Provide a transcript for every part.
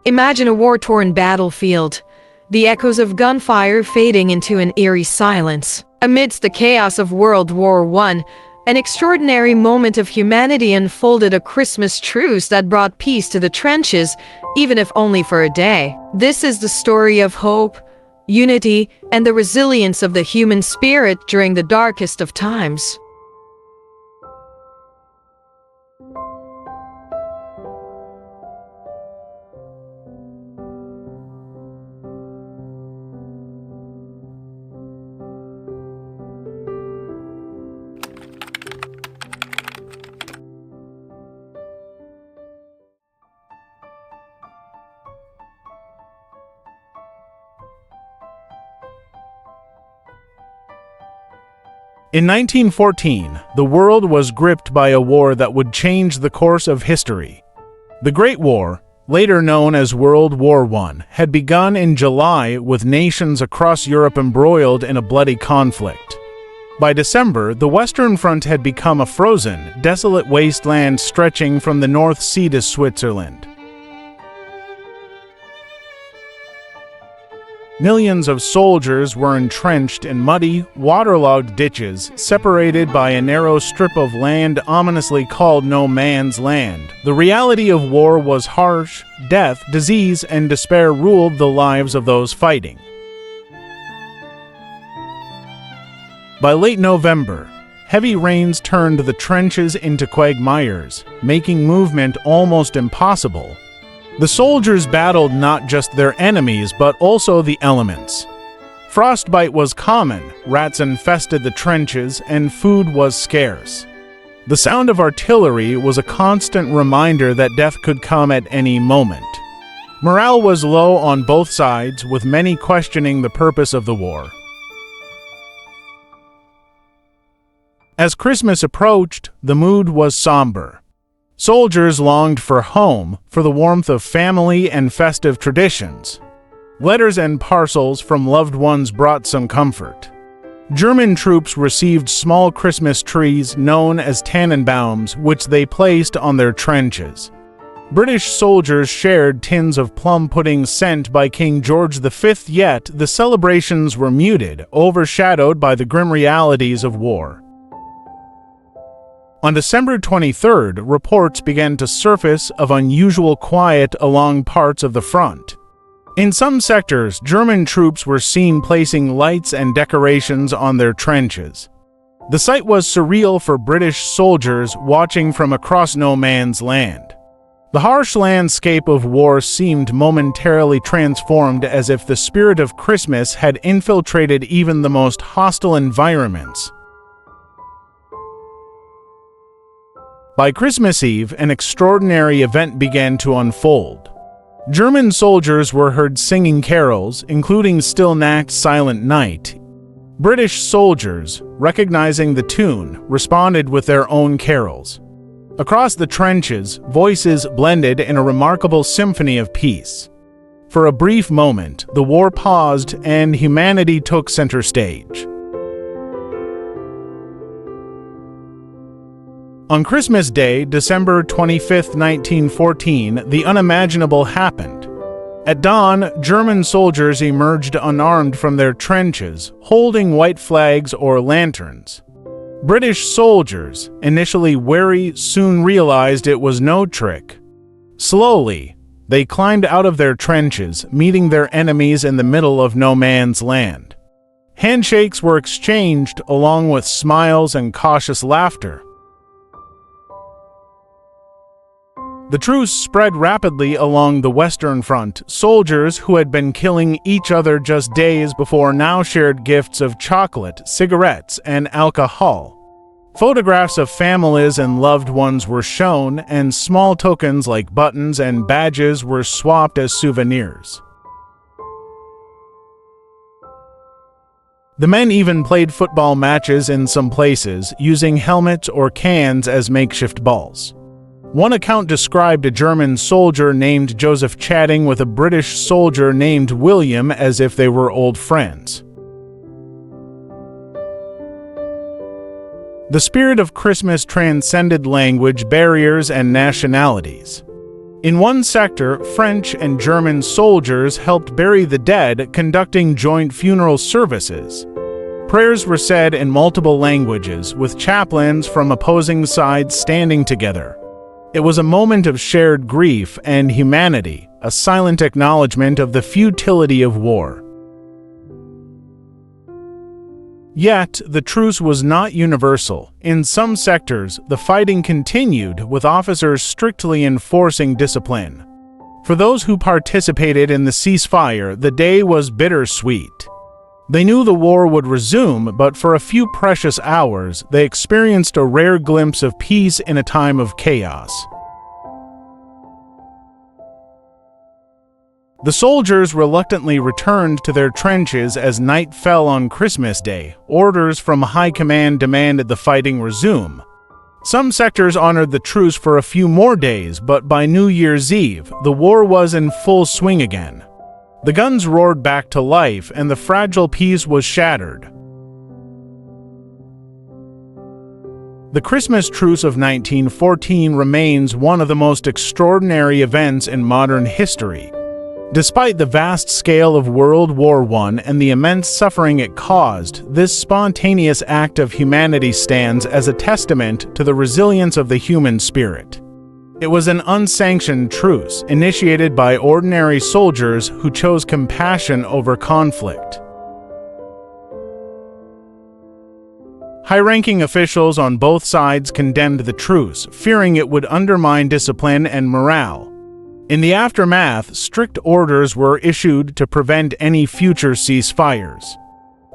Imagine a war-torn battlefield, the echoes of gunfire fading into an eerie silence. Amidst the chaos of World War I, an extraordinary moment of humanity unfolded, a Christmas truce that brought peace to the trenches, even if only for a day. This is the story of hope, unity, and the resilience of the human spirit during the darkest of times. In 1914, the world was gripped by a war that would change the course of history. The Great War, later known as World War I, had begun in July, with nations across Europe embroiled in a bloody conflict. By December, the Western Front had become a frozen, desolate wasteland stretching from the North Sea to Switzerland. Millions of soldiers were entrenched in muddy, waterlogged ditches, separated by a narrow strip of land ominously called no man's land. The reality of war was harsh. Death, disease, and despair ruled the lives of those fighting. By late November, heavy rains turned the trenches into quagmires, making movement almost impossible. The soldiers battled not just their enemies, but also the elements. Frostbite was common, rats infested the trenches, and food was scarce. The sound of artillery was a constant reminder that death could come at any moment. Morale was low on both sides, with many questioning the purpose of the war. As Christmas approached, the mood was somber. Soldiers longed for home, for the warmth of family and festive traditions. Letters and parcels from loved ones brought some comfort. German troops received small Christmas trees known as Tannenbaums, which they placed on their trenches. British soldiers shared tins of plum pudding sent by King George V, yet the celebrations were muted, overshadowed by the grim realities of war. On December 23rd, reports began to surface of unusual quiet along parts of the front. In some sectors, German troops were seen placing lights and decorations on their trenches. The sight was surreal for British soldiers watching from across no man's land. The harsh landscape of war seemed momentarily transformed, as if the spirit of Christmas had infiltrated even the most hostile environments. By Christmas Eve, an extraordinary event began to unfold. German soldiers were heard singing carols, including Still Nacht, Silent Night. British soldiers, recognizing the tune, responded with their own carols. Across the trenches, voices blended in a remarkable symphony of peace. For a brief moment, the war paused and humanity took center stage. On Christmas Day, December 25, 1914, the unimaginable happened. At dawn, German soldiers emerged unarmed from their trenches, holding white flags or lanterns. British soldiers, initially wary, soon realized it was no trick. Slowly, they climbed out of their trenches, meeting their enemies in the middle of no man's land. Handshakes were exchanged, along with smiles and cautious laughter. The truce spread rapidly along the Western Front. Soldiers who had been killing each other just days before now shared gifts of chocolate, cigarettes, and alcohol. Photographs of families and loved ones were shown, and small tokens like buttons and badges were swapped as souvenirs. The men even played football matches in some places, using helmets or cans as makeshift balls. One account described a German soldier named Joseph chatting with a British soldier named William as if they were old friends. The spirit of Christmas transcended language barriers and nationalities. In one sector, French and German soldiers helped bury the dead, conducting joint funeral services. Prayers were said in multiple languages, with chaplains from opposing sides standing together. It was a moment of shared grief and humanity, a silent acknowledgement of the futility of war. Yet, the truce was not universal. In some sectors, the fighting continued, with officers strictly enforcing discipline. For those who participated in the ceasefire, the day was bittersweet. They knew the war would resume, but for a few precious hours, they experienced a rare glimpse of peace in a time of chaos. The soldiers reluctantly returned to their trenches as night fell on Christmas Day. Orders from high command demanded the fighting resume. Some sectors honored the truce for a few more days, but by New Year's Eve, the war was in full swing again. The guns roared back to life, and the fragile peace was shattered. The Christmas truce of 1914 remains one of the most extraordinary events in modern history. Despite the vast scale of World War I and the immense suffering it caused, this spontaneous act of humanity stands as a testament to the resilience of the human spirit. It was an unsanctioned truce, initiated by ordinary soldiers who chose compassion over conflict. High-ranking officials on both sides condemned the truce, fearing it would undermine discipline and morale. In the aftermath, strict orders were issued to prevent any future ceasefires.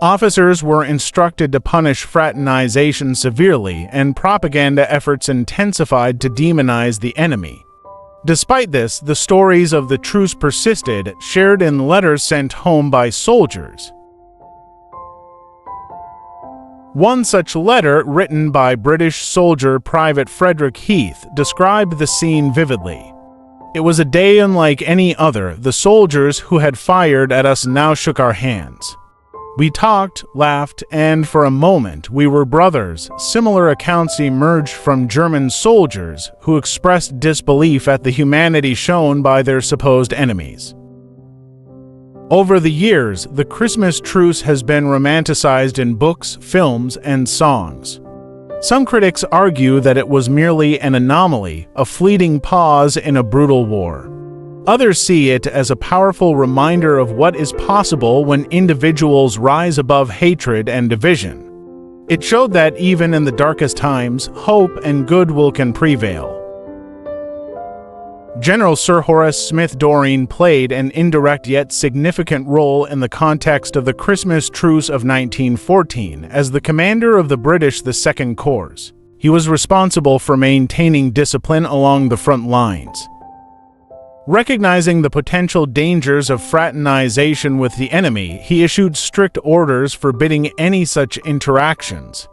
Officers were instructed to punish fraternization severely, and propaganda efforts intensified to demonize the enemy. Despite this, the stories of the truce persisted, shared in letters sent home by soldiers. One such letter, written by British soldier Private Frederick Heath, described the scene vividly. It was a day unlike any other. The soldiers who had fired at us now shook our hands. We talked, laughed, and for a moment we were brothers. Similar accounts emerged from German soldiers who expressed disbelief at the humanity shown by their supposed enemies. Over the years, the Christmas truce has been romanticized in books, films, and songs. Some critics argue that it was merely an anomaly, a fleeting pause in a brutal war. Others see it as a powerful reminder of what is possible when individuals rise above hatred and division. It showed that even in the darkest times, hope and goodwill can prevail. General Sir Horace Smith-Dorrien played an indirect yet significant role in the context of the Christmas Truce of 1914 as the commander of the British Second Corps. He was responsible for maintaining discipline along the front lines. Recognizing the potential dangers of fraternization with the enemy, he issued strict orders forbidding any such interactions.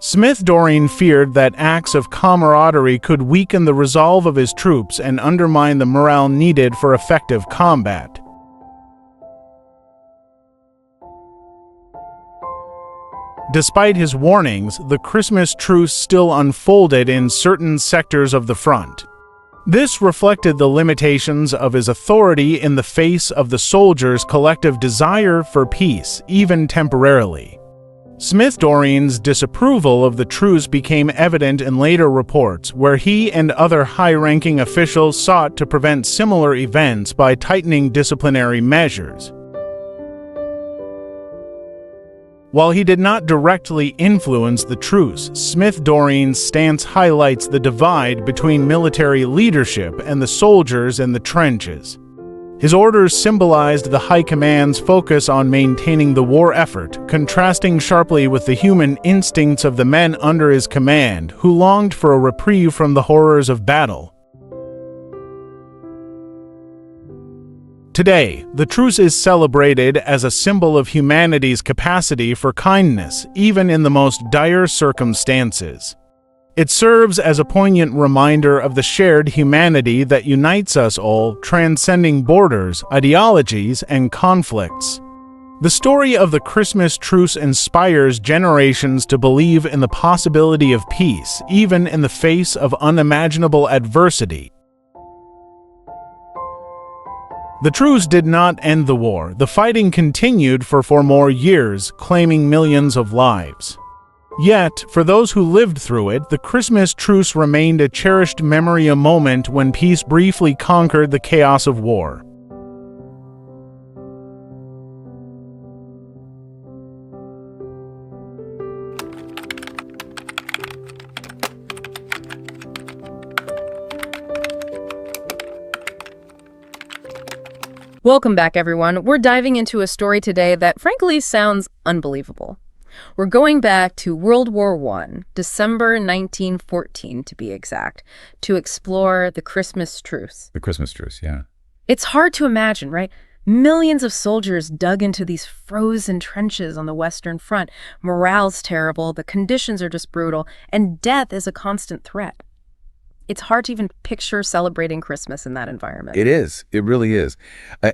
Smith-Dorrien feared that acts of camaraderie could weaken the resolve of his troops and undermine the morale needed for effective combat. Despite his warnings, the Christmas truce still unfolded in certain sectors of the front. This reflected the limitations of his authority in the face of the soldiers' collective desire for peace, even temporarily. Smith-Dorrien's disapproval of the truce became evident in later reports, where he and other high-ranking officials sought to prevent similar events by tightening disciplinary measures. While he did not directly influence the truce, Smith-Dorrien's stance highlights the divide between military leadership and the soldiers in the trenches. His orders symbolized the High Command's focus on maintaining the war effort, contrasting sharply with the human instincts of the men under his command, who longed for a reprieve from the horrors of battle. Today, the truce is celebrated as a symbol of humanity's capacity for kindness, even in the most dire circumstances. It serves as a poignant reminder of the shared humanity that unites us all, transcending borders, ideologies, and conflicts. The story of the Christmas truce inspires generations to believe in the possibility of peace, even in the face of unimaginable adversity. The truce did not end the war. The fighting continued for 4 more years, claiming millions of lives. Yet, for those who lived through it, the Christmas truce remained a cherished memory, a moment when peace briefly conquered the chaos of war. Welcome back, everyone. We're diving into a story today that frankly sounds unbelievable. We're going back to World War I, December 1914 to be exact, to explore the Christmas truce. The Christmas truce, yeah. It's hard to imagine, right? Millions of soldiers dug into these frozen trenches on the Western Front. Morale's terrible, the conditions are just brutal, and death is a constant threat. It's hard to even picture celebrating Christmas in that environment. It is. It really is.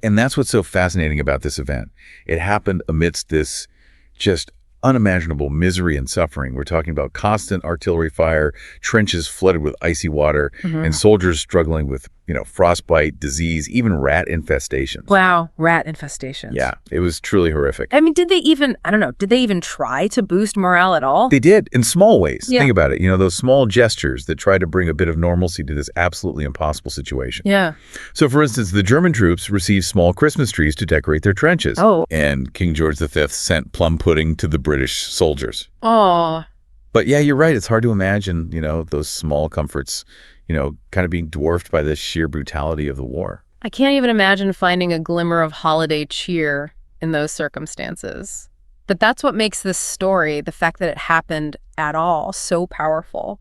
And that's what's so fascinating about this event. It happened amidst this just unimaginable misery and suffering. We're talking about constant artillery fire, trenches flooded with icy water, and soldiers struggling with, frostbite, disease, even rat infestations. Wow, rat infestations. Yeah, it was truly horrific. I mean, did they even try to boost morale at all? They did, in small ways. Yeah. Think about it. Those small gestures that try to bring a bit of normalcy to this absolutely impossible situation. Yeah. So, for instance, the German troops received small Christmas trees to decorate their trenches. Oh. And King George V sent plum pudding to the British soldiers. Oh. But yeah, you're right. It's hard to imagine, those small comforts, kind of being dwarfed by the sheer brutality of the war. I can't even imagine finding a glimmer of holiday cheer in those circumstances. But that's what makes this story, the fact that it happened at all, so powerful.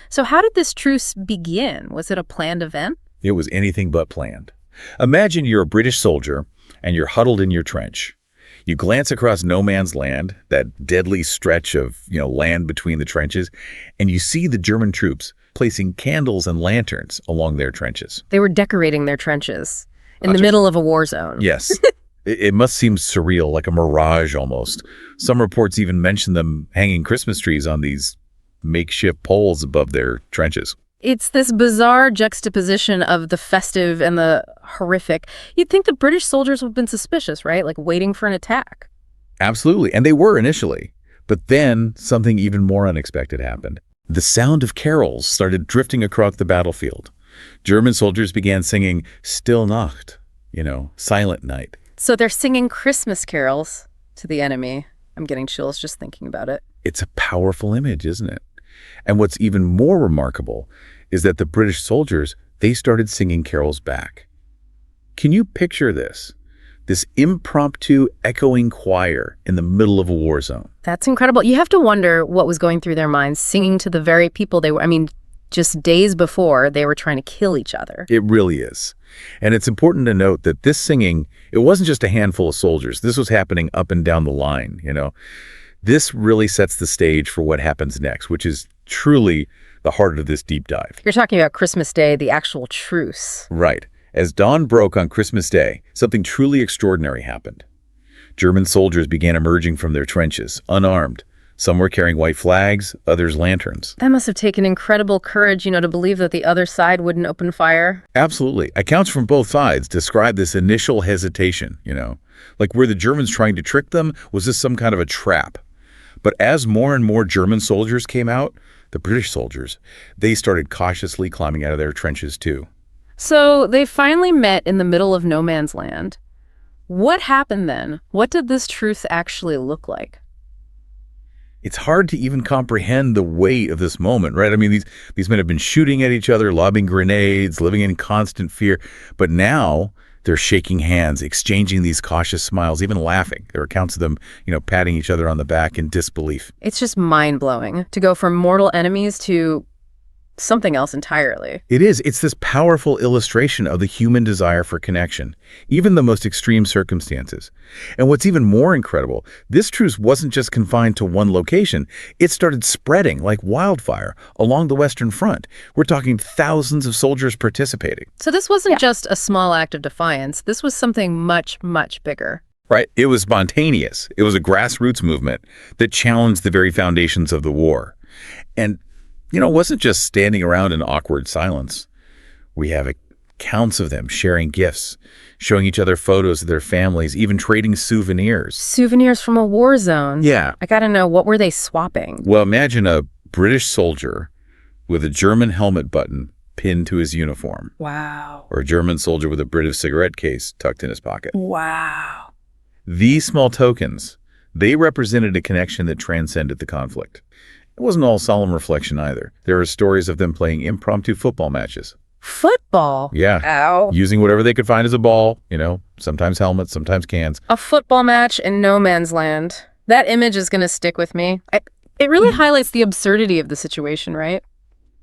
So how did this truce begin? Was it a planned event? It was anything but planned. Imagine you're a British soldier and you're huddled in your trench. You glance across no man's land, that deadly stretch of, land between the trenches, and you see the German troops placing candles and lanterns along their trenches. They were decorating their trenches in the middle of a war zone. Yes. It must seem surreal, like a mirage almost. Some reports even mention them hanging Christmas trees on these makeshift poles above their trenches. It's this bizarre juxtaposition of the festive and the horrific. You'd think the British soldiers would have been suspicious, right? Like waiting for an attack. Absolutely. And they were initially. But then something even more unexpected happened. The sound of carols started drifting across the battlefield. German soldiers began singing Stille Nacht, Silent Night. So they're singing Christmas carols to the enemy. I'm getting chills just thinking about it. It's a powerful image, isn't it? And what's even more remarkable is that the British soldiers, they started singing carols back. Can you picture this? This impromptu echoing choir in the middle of a war zone. That's incredible. You have to wonder what was going through their minds, singing to the very people just days before they were trying to kill each other. It really is. And it's important to note that this singing, it wasn't just a handful of soldiers. This was happening up and down the line, This really sets the stage for what happens next, which is truly the heart of this deep dive. You're talking about Christmas Day, the actual truce. Right. As dawn broke on Christmas Day, something truly extraordinary happened. German soldiers began emerging from their trenches, unarmed. Some were carrying white flags, others lanterns. That must have taken incredible courage, to believe that the other side wouldn't open fire. Absolutely. Accounts from both sides describe this initial hesitation, Like, were the Germans trying to trick them? Was this some kind of a trap? But as more and more German soldiers came out, the British soldiers, they started cautiously climbing out of their trenches too. So they finally met in the middle of no man's land. What happened then? What did this truce actually look like? It's hard to even comprehend the weight of this moment, right? I mean, these men have been shooting at each other, lobbing grenades, living in constant fear. But now they're shaking hands, exchanging these cautious smiles, even laughing. There are accounts of them, patting each other on the back in disbelief. It's just mind-blowing to go from mortal enemies to something else entirely. It is. It's this powerful illustration of the human desire for connection, even the most extreme circumstances. And what's even more incredible, this truce wasn't just confined to one location. It started spreading like wildfire along the Western Front. We're talking thousands of soldiers participating. So this wasn't just a small act of defiance. This was something much, much bigger. Right. It was spontaneous. It was a grassroots movement that challenged the very foundations of the war. And it wasn't just standing around in awkward silence. We have Counts of them sharing gifts, showing each other photos of their families, even trading souvenirs. Souvenirs from a war zone. Yeah. I gotta know, what were they swapping? Well, imagine a British soldier with a German helmet button pinned to his uniform. Wow. Or a German soldier with a British cigarette case tucked in his pocket. Wow. These small tokens, they represented a connection that transcended the conflict. It wasn't all solemn reflection either. There are stories of them playing impromptu football matches. Football? Yeah. Ow. Using whatever they could find as a ball, sometimes helmets, sometimes cans. A football match in no man's land. That image is gonna stick with me. It really highlights the absurdity of the situation, right?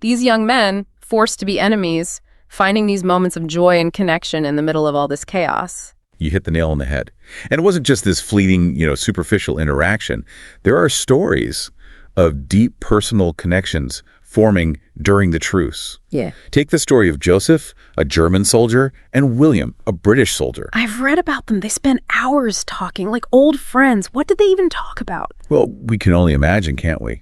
These young men, forced to be enemies, finding these moments of joy and connection in the middle of all this chaos. You hit the nail on the head. And it wasn't just this fleeting, superficial interaction. There are stories of deep personal connections forming during the truce. Yeah. Take the story of Joseph, a German soldier, and William, a British soldier. I've read about them. They spent hours talking, like old friends. What did they even talk about? Well, we can only imagine, can't we?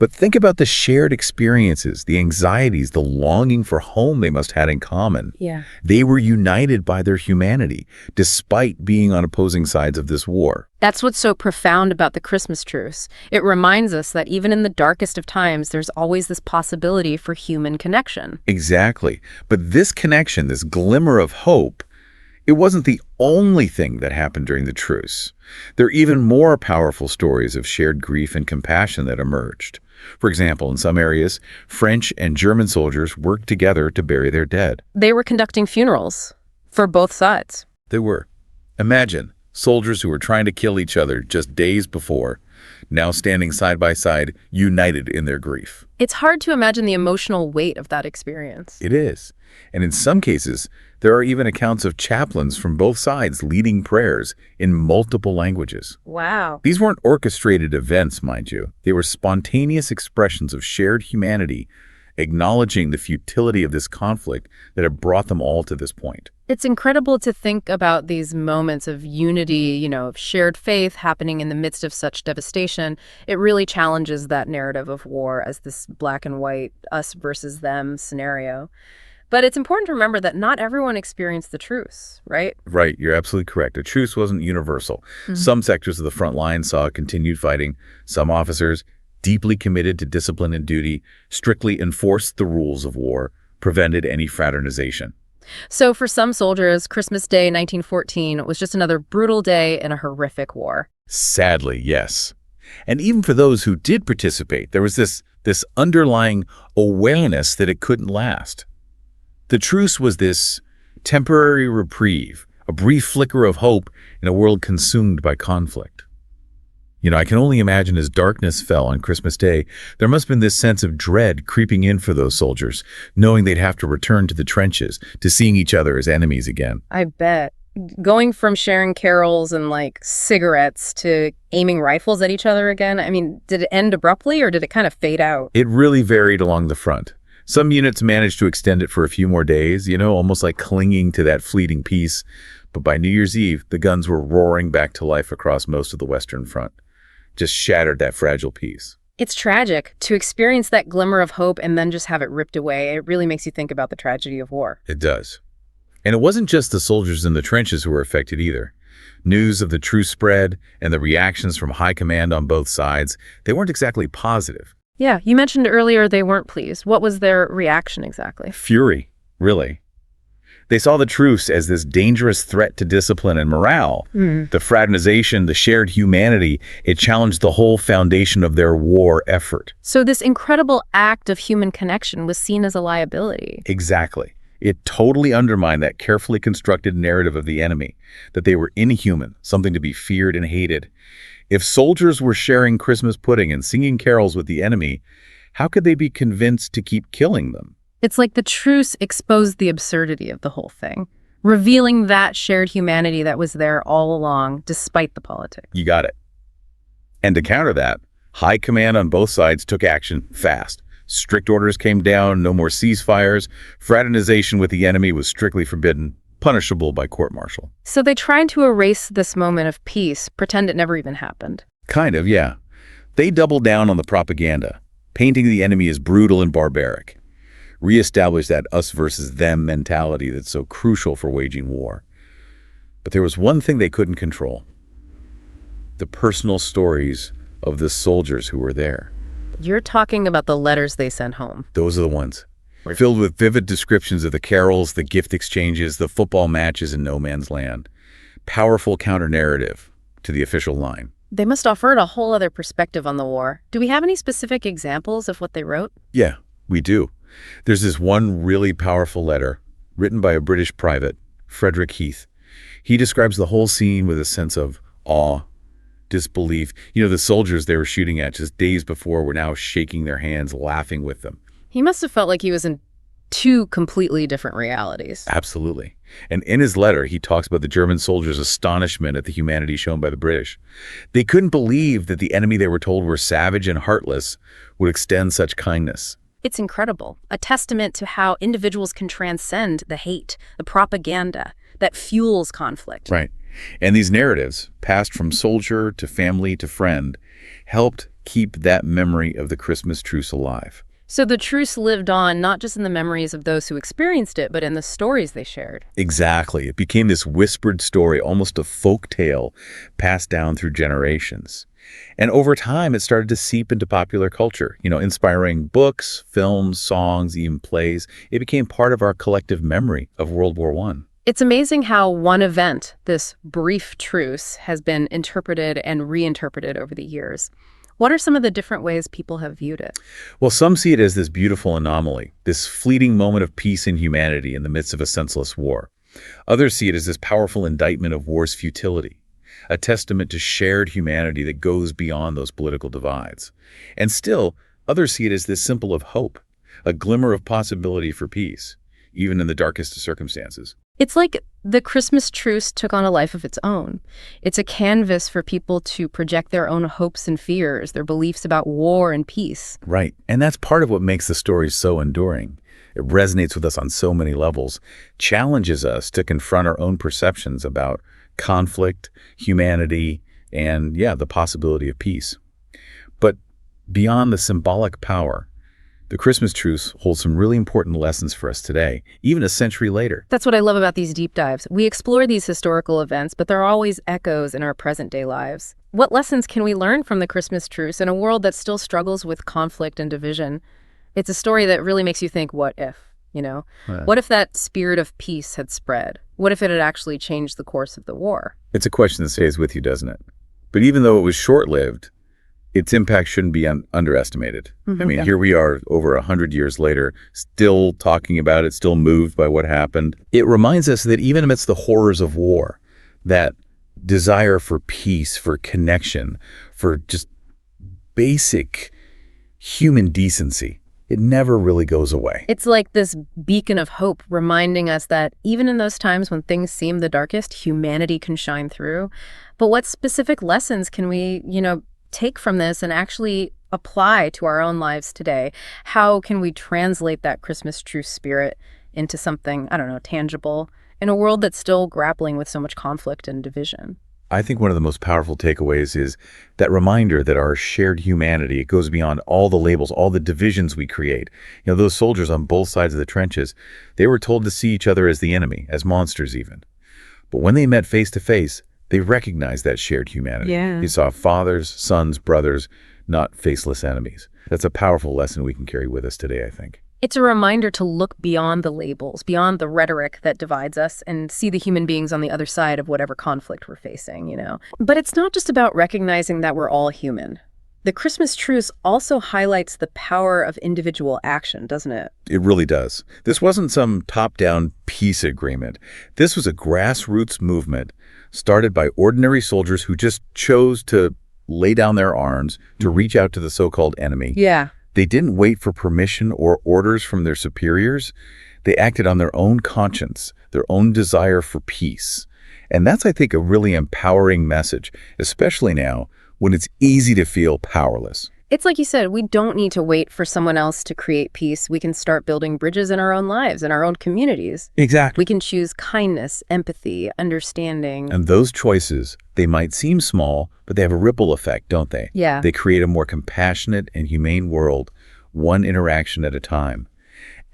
But think about the shared experiences, the anxieties, the longing for home they must have had in common. Yeah. They were united by their humanity, despite being on opposing sides of this war. That's what's so profound about the Christmas truce. It reminds us that even in the darkest of times, there's always this possibility for human connection. Exactly. But this connection, this glimmer of hope, it wasn't the only thing that happened during the truce. There are even more powerful stories of shared grief and compassion that emerged. For example, in some areas, French and German soldiers worked together to bury their dead. They were conducting funerals for both sides. They were. Imagine soldiers who were trying to kill each other just days before, now standing side by side, united in their grief. It's hard to imagine the emotional weight of that experience. It is. And in some cases, there are even accounts of chaplains from both sides leading prayers in multiple languages. Wow. These weren't orchestrated events, mind you. They were spontaneous expressions of shared humanity, acknowledging the futility of this conflict that had brought them all to this point. It's incredible to think about these moments of unity, of shared faith happening in the midst of such devastation. It really challenges that narrative of war as this black and white, us versus them scenario. But it's important to remember that not everyone experienced the truce, right? Right, you're absolutely correct. A truce wasn't universal. Some sectors of the front line saw continued fighting. Some officers, deeply committed to discipline and duty, strictly enforced the rules of war, prevented any fraternization. So for some soldiers, Christmas Day 1914 was just another brutal day in a horrific war. Sadly, yes. And even for those who did participate, there was this underlying awareness that it couldn't last. The truce was this temporary reprieve, a brief flicker of hope in a world consumed by conflict. I can only imagine as darkness fell on Christmas Day, there must have been this sense of dread creeping in for those soldiers, knowing they'd have to return to the trenches, to seeing each other as enemies again. I bet. Going from sharing carols and cigarettes to aiming rifles at each other again, did it end abruptly or did it kind of fade out? It really varied along the front. Some units managed to extend it for a few more days, almost like clinging to that fleeting peace. But by New Year's Eve, the guns were roaring back to life across most of the Western Front. Just shattered that fragile peace. It's tragic to experience that glimmer of hope and then just have it ripped away. It really makes you think about the tragedy of war. It does. And it wasn't just the soldiers in the trenches who were affected either. News of the truce spread and the reactions from high command on both sides, they weren't exactly positive. Yeah, you mentioned earlier they weren't pleased. What was their reaction exactly? Fury, really. They saw the truce as this dangerous threat to discipline and morale. The fraternization, the shared humanity, it challenged the whole foundation of their war effort. So this incredible act of human connection was seen as a liability. Exactly. It totally undermined that carefully constructed narrative of the enemy, that they were inhuman, something to be feared and hated. If soldiers were sharing Christmas pudding and singing carols with the enemy, how could they be convinced to keep killing them? It's like the truce exposed the absurdity of the whole thing, revealing that shared humanity that was there all along, despite the politics. You got it. And to counter that, high command on both sides took action fast. Strict orders came down, no more ceasefires. Fraternization with the enemy was strictly forbidden, punishable by court-martial. So they tried to erase this moment of peace, pretend it never even happened. Kind of, yeah. They doubled down on the propaganda, painting the enemy as brutal and barbaric. reestablish that us versus them mentality that's so crucial for waging war. But there was one thing they couldn't control: the personal stories of the soldiers who were there. You're talking about the letters they sent home. Those are the ones. Filled with vivid descriptions of the carols, the gift exchanges, the football matches in no man's land. Powerful counter-narrative to the official line. They must offer a whole other perspective on the war. Do we have any specific examples of what they wrote? Yeah, we do. There's this one really powerful letter written by a British private, Frederick Heath. He describes the whole scene with a sense of awe, disbelief. The soldiers they were shooting at just days before were now shaking their hands, laughing with them. He must have felt like he was in two completely different realities. Absolutely. And in his letter, he talks about the German soldiers' astonishment at the humanity shown by the British. They couldn't believe that the enemy they were told were savage and heartless would extend such kindness. It's incredible. A testament to how individuals can transcend the hate, the propaganda that fuels conflict. Right. And these narratives, passed from soldier to family to friend, helped keep that memory of the Christmas truce alive. So the truce lived on not just in the memories of those who experienced it, but in the stories they shared. Exactly. It became this whispered story, almost a folk tale, passed down through generations. And over time, it started to seep into popular culture, inspiring books, films, songs, even plays. It became part of our collective memory of World War I. It's amazing how one event, this brief truce, has been interpreted and reinterpreted over the years. What are some of the different ways people have viewed it? Well, some see it as this beautiful anomaly, this fleeting moment of peace and humanity in the midst of a senseless war. Others see it as this powerful indictment of war's futility, a testament to shared humanity that goes beyond those political divides. And still, others see it as this symbol of hope, a glimmer of possibility for peace, even in the darkest of circumstances. It's like the Christmas truce took on a life of its own. It's a canvas for people to project their own hopes and fears, their beliefs about war and peace. Right. And that's part of what makes the story so enduring. It resonates with us on so many levels, challenges us to confront our own perceptions about conflict, humanity, and, the possibility of peace. But beyond the symbolic power, the Christmas truce holds some really important lessons for us today, even a century later. That's what I love about these deep dives. We explore these historical events, but there are always echoes in our present-day lives. What lessons can we learn from the Christmas truce in a world that still struggles with conflict and division? It's a story that really makes you think, what if? What if that spirit of peace had spread? What if it had actually changed the course of the war? It's a question that stays with you, doesn't it? But even though it was short-lived, its impact shouldn't be underestimated. Here we are over 100 years later, still talking about it, still moved by what happened. It reminds us that even amidst the horrors of war, that desire for peace, for connection, for just basic human decency, it never really goes away. It's like this beacon of hope reminding us that even in those times when things seem the darkest, humanity can shine through. But what specific lessons can we, take from this and actually apply to our own lives today? How can we translate that Christmas truce spirit into something, tangible in a world that's still grappling with so much conflict and division? I think one of the most powerful takeaways is that reminder that our shared humanity, it goes beyond all the labels, all the divisions we create. Those soldiers on both sides of the trenches, they were told to see each other as the enemy, as monsters even. But when they met face to face, they recognized that shared humanity. Yeah. They saw fathers, sons, brothers, not faceless enemies. That's a powerful lesson we can carry with us today, I think. It's a reminder to look beyond the labels, beyond the rhetoric that divides us, and see the human beings on the other side of whatever conflict we're facing, But it's not just about recognizing that we're all human. The Christmas truce also highlights the power of individual action, doesn't it? It really does. This wasn't some top-down peace agreement. This was a grassroots movement started by ordinary soldiers who just chose to lay down their arms to reach out to the so-called enemy. Yeah. They didn't wait for permission or orders from their superiors. They acted on their own conscience, their own desire for peace. And that's, I think, a really empowering message, especially now when it's easy to feel powerless. It's like you said, we don't need to wait for someone else to create peace. We can start building bridges in our own lives, in our own communities. Exactly. We can choose kindness, empathy, understanding. And those choices, they might seem small, but they have a ripple effect, don't they? Yeah. They create a more compassionate and humane world, one interaction at a time.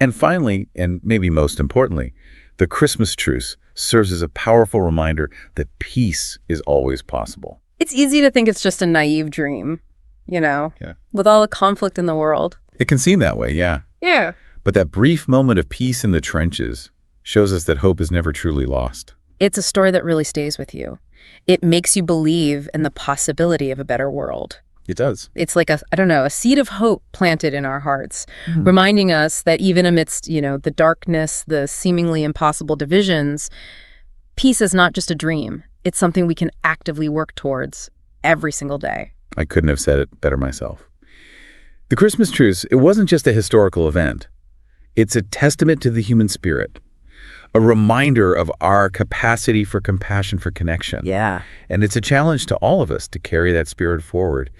And finally, and maybe most importantly, the Christmas truce serves as a powerful reminder that peace is always possible. It's easy to think it's just a naive dream, Yeah. with all the conflict in the world. It can seem that way, yeah. Yeah. But that brief moment of peace in the trenches shows us that hope is never truly lost. It's a story that really stays with you. It makes you believe in the possibility of a better world. It does. It's like a seed of hope planted in our hearts, reminding us that even amidst, the darkness, the seemingly impossible divisions, peace is not just a dream. It's something we can actively work towards every single day. I couldn't have said it better myself. The Christmas truce, it wasn't just a historical event. It's a testament to the human spirit, a reminder of our capacity for compassion, for connection. Yeah. And it's a challenge to all of us to carry that spirit forward,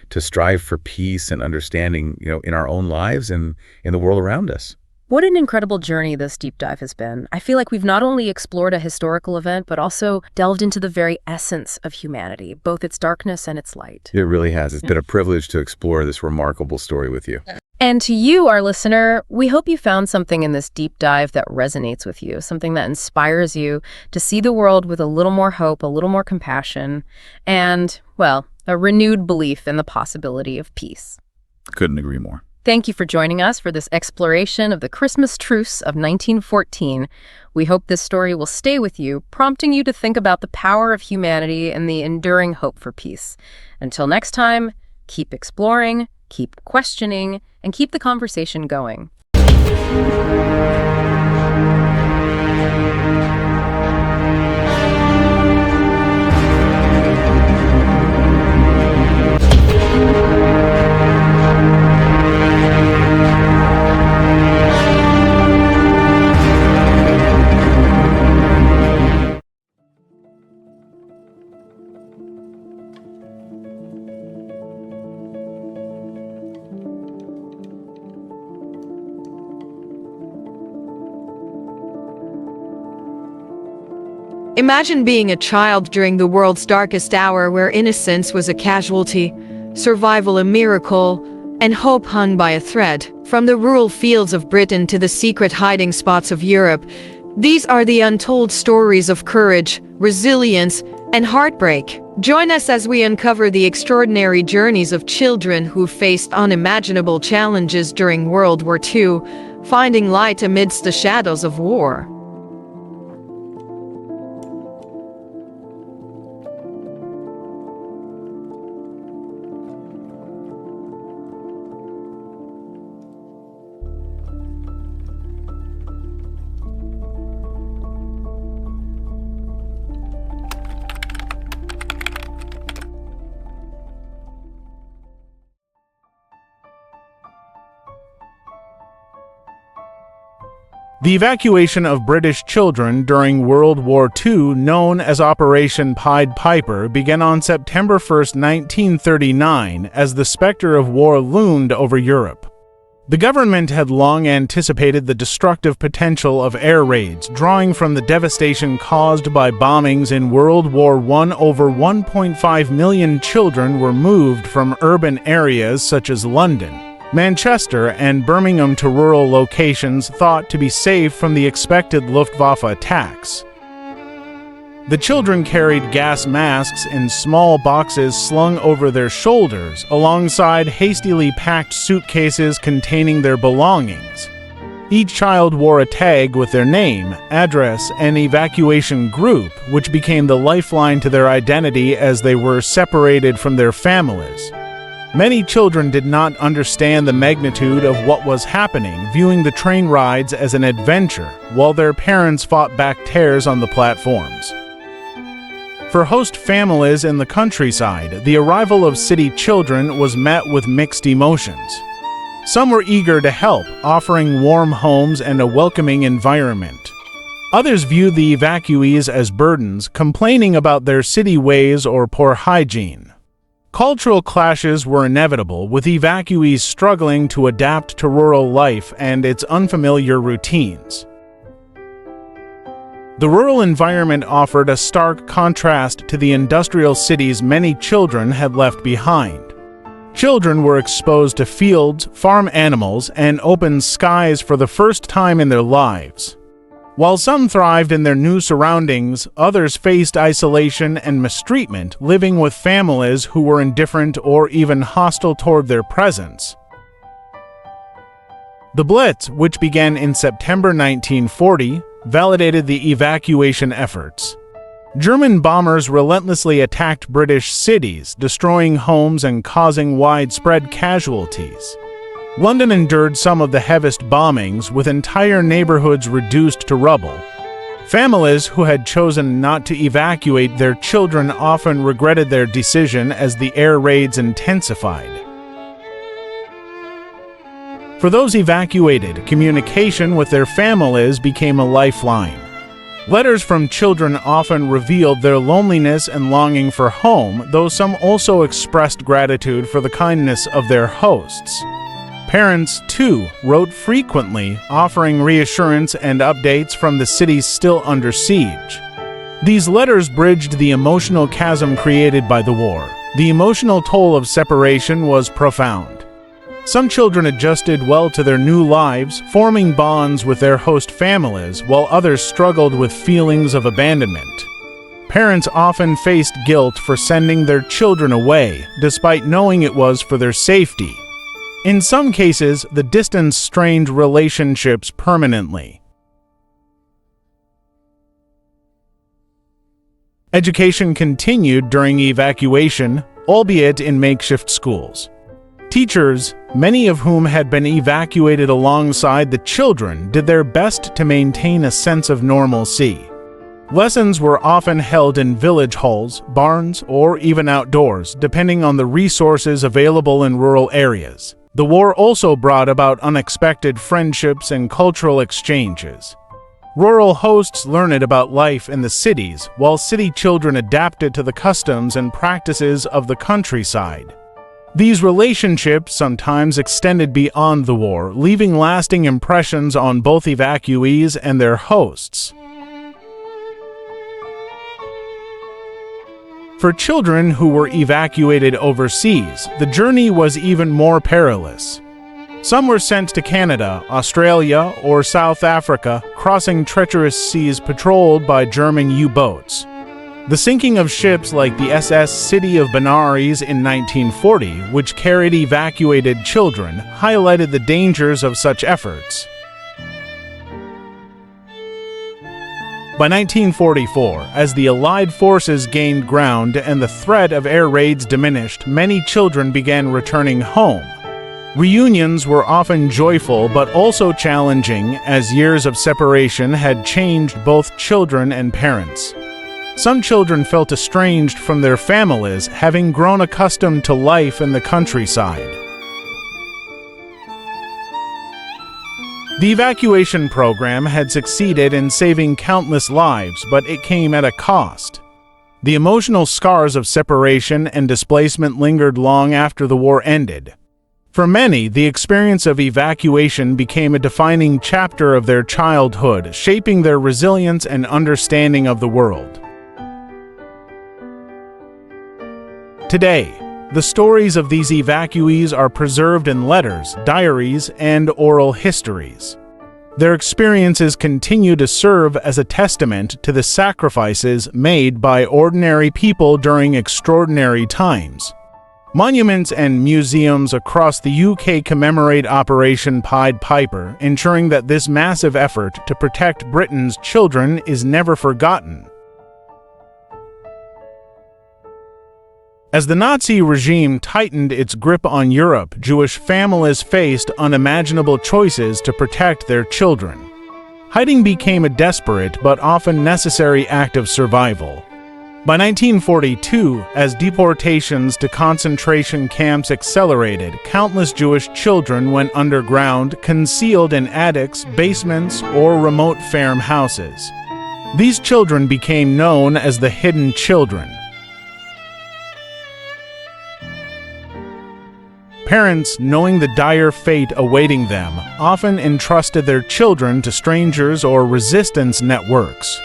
to strive for peace and understanding, in our own lives and in the world around us. What an incredible journey this deep dive has been. I feel like we've not only explored a historical event, but also delved into the very essence of humanity, both its darkness and its light. It really has. It's been a privilege to explore this remarkable story with you. And to you, our listener, we hope you found something in this deep dive that resonates with you, something that inspires you to see the world with a little more hope, a little more compassion, and, well, a renewed belief in the possibility of peace. Couldn't agree more. Thank you for joining us for this exploration of the Christmas truce of 1914. We hope this story will stay with you, prompting you to think about the power of humanity and the enduring hope for peace. Until next time, keep exploring, keep questioning, and keep the conversation going. Imagine being a child during the world's darkest hour, where innocence was a casualty, survival a miracle, and hope hung by a thread. From the rural fields of Britain to the secret hiding spots of Europe, these are the untold stories of courage, resilience, and heartbreak. Join us as we uncover the extraordinary journeys of children who faced unimaginable challenges during World War II, finding light amidst the shadows of war. The evacuation of British children during World War II, known as Operation Pied Piper, began on September 1, 1939, as the specter of war loomed over Europe. The government had long anticipated the destructive potential of air raids, drawing from the devastation caused by bombings in World War I. Over 1.5 million children were moved from urban areas such as London, Manchester, and Birmingham to rural locations thought to be safe from the expected Luftwaffe attacks. The children carried gas masks in small boxes slung over their shoulders, alongside hastily packed suitcases containing their belongings. Each child wore a tag with their name, address, and evacuation group, which became the lifeline to their identity as they were separated from their families. Many children did not understand the magnitude of what was happening, viewing the train rides as an adventure, while their parents fought back tears on the platforms. For host families in the countryside, the arrival of city children was met with mixed emotions. Some were eager to help, offering warm homes and a welcoming environment. Others viewed the evacuees as burdens, complaining about their city ways or poor hygiene. Cultural clashes were inevitable, with evacuees struggling to adapt to rural life and its unfamiliar routines. The rural environment offered a stark contrast to the industrial cities many children had left behind. Children were exposed to fields, farm animals, and open skies for the first time in their lives. While some thrived in their new surroundings, others faced isolation and mistreatment, living with families who were indifferent or even hostile toward their presence. The Blitz, which began in September 1940, validated the evacuation efforts. German bombers relentlessly attacked British cities, destroying homes and causing widespread casualties. London endured some of the heaviest bombings, with entire neighborhoods reduced to rubble. Families who had chosen not to evacuate their children often regretted their decision as the air raids intensified. For those evacuated, communication with their families became a lifeline. Letters from children often revealed their loneliness and longing for home, though some also expressed gratitude for the kindness of their hosts. Parents, too, wrote frequently, offering reassurance and updates from the cities still under siege. These letters bridged the emotional chasm created by the war. The emotional toll of separation was profound. Some children adjusted well to their new lives, forming bonds with their host families, while others struggled with feelings of abandonment. Parents often faced guilt for sending their children away, despite knowing it was for their safety. In some cases, the distance strained relationships permanently. Education continued during evacuation, albeit in makeshift schools. Teachers, many of whom had been evacuated alongside the children, did their best to maintain a sense of normalcy. Lessons were often held in village halls, barns, or even outdoors, depending on the resources available in rural areas. The war also brought about unexpected friendships and cultural exchanges. Rural hosts learned about life in the cities, while city children adapted to the customs and practices of the countryside. These relationships sometimes extended beyond the war, leaving lasting impressions on both evacuees and their hosts. For children who were evacuated overseas, the journey was even more perilous. Some were sent to Canada, Australia, or South Africa, crossing treacherous seas patrolled by German U-boats. The sinking of ships like the SS City of Benares in 1940, which carried evacuated children, highlighted the dangers of such efforts. By 1944, as the Allied forces gained ground and the threat of air raids diminished, many children began returning home. Reunions were often joyful but also challenging, as years of separation had changed both children and parents. Some children felt estranged from their families, having grown accustomed to life in the countryside. The evacuation program had succeeded in saving countless lives, but it came at a cost. The emotional scars of separation and displacement lingered long after the war ended. For many, the experience of evacuation became a defining chapter of their childhood, shaping their resilience and understanding of the world. Today, the stories of these evacuees are preserved in letters, diaries, and oral histories. Their experiences continue to serve as a testament to the sacrifices made by ordinary people during extraordinary times. Monuments and museums across the UK commemorate Operation Pied Piper, ensuring that this massive effort to protect Britain's children is never forgotten. As the Nazi regime tightened its grip on Europe, Jewish families faced unimaginable choices to protect their children. Hiding became a desperate but often necessary act of survival. By 1942, as deportations to concentration camps accelerated, countless Jewish children went underground, concealed in attics, basements, or remote farmhouses. These children became known as the hidden children. Parents, knowing the dire fate awaiting them, often entrusted their children to strangers or resistance networks.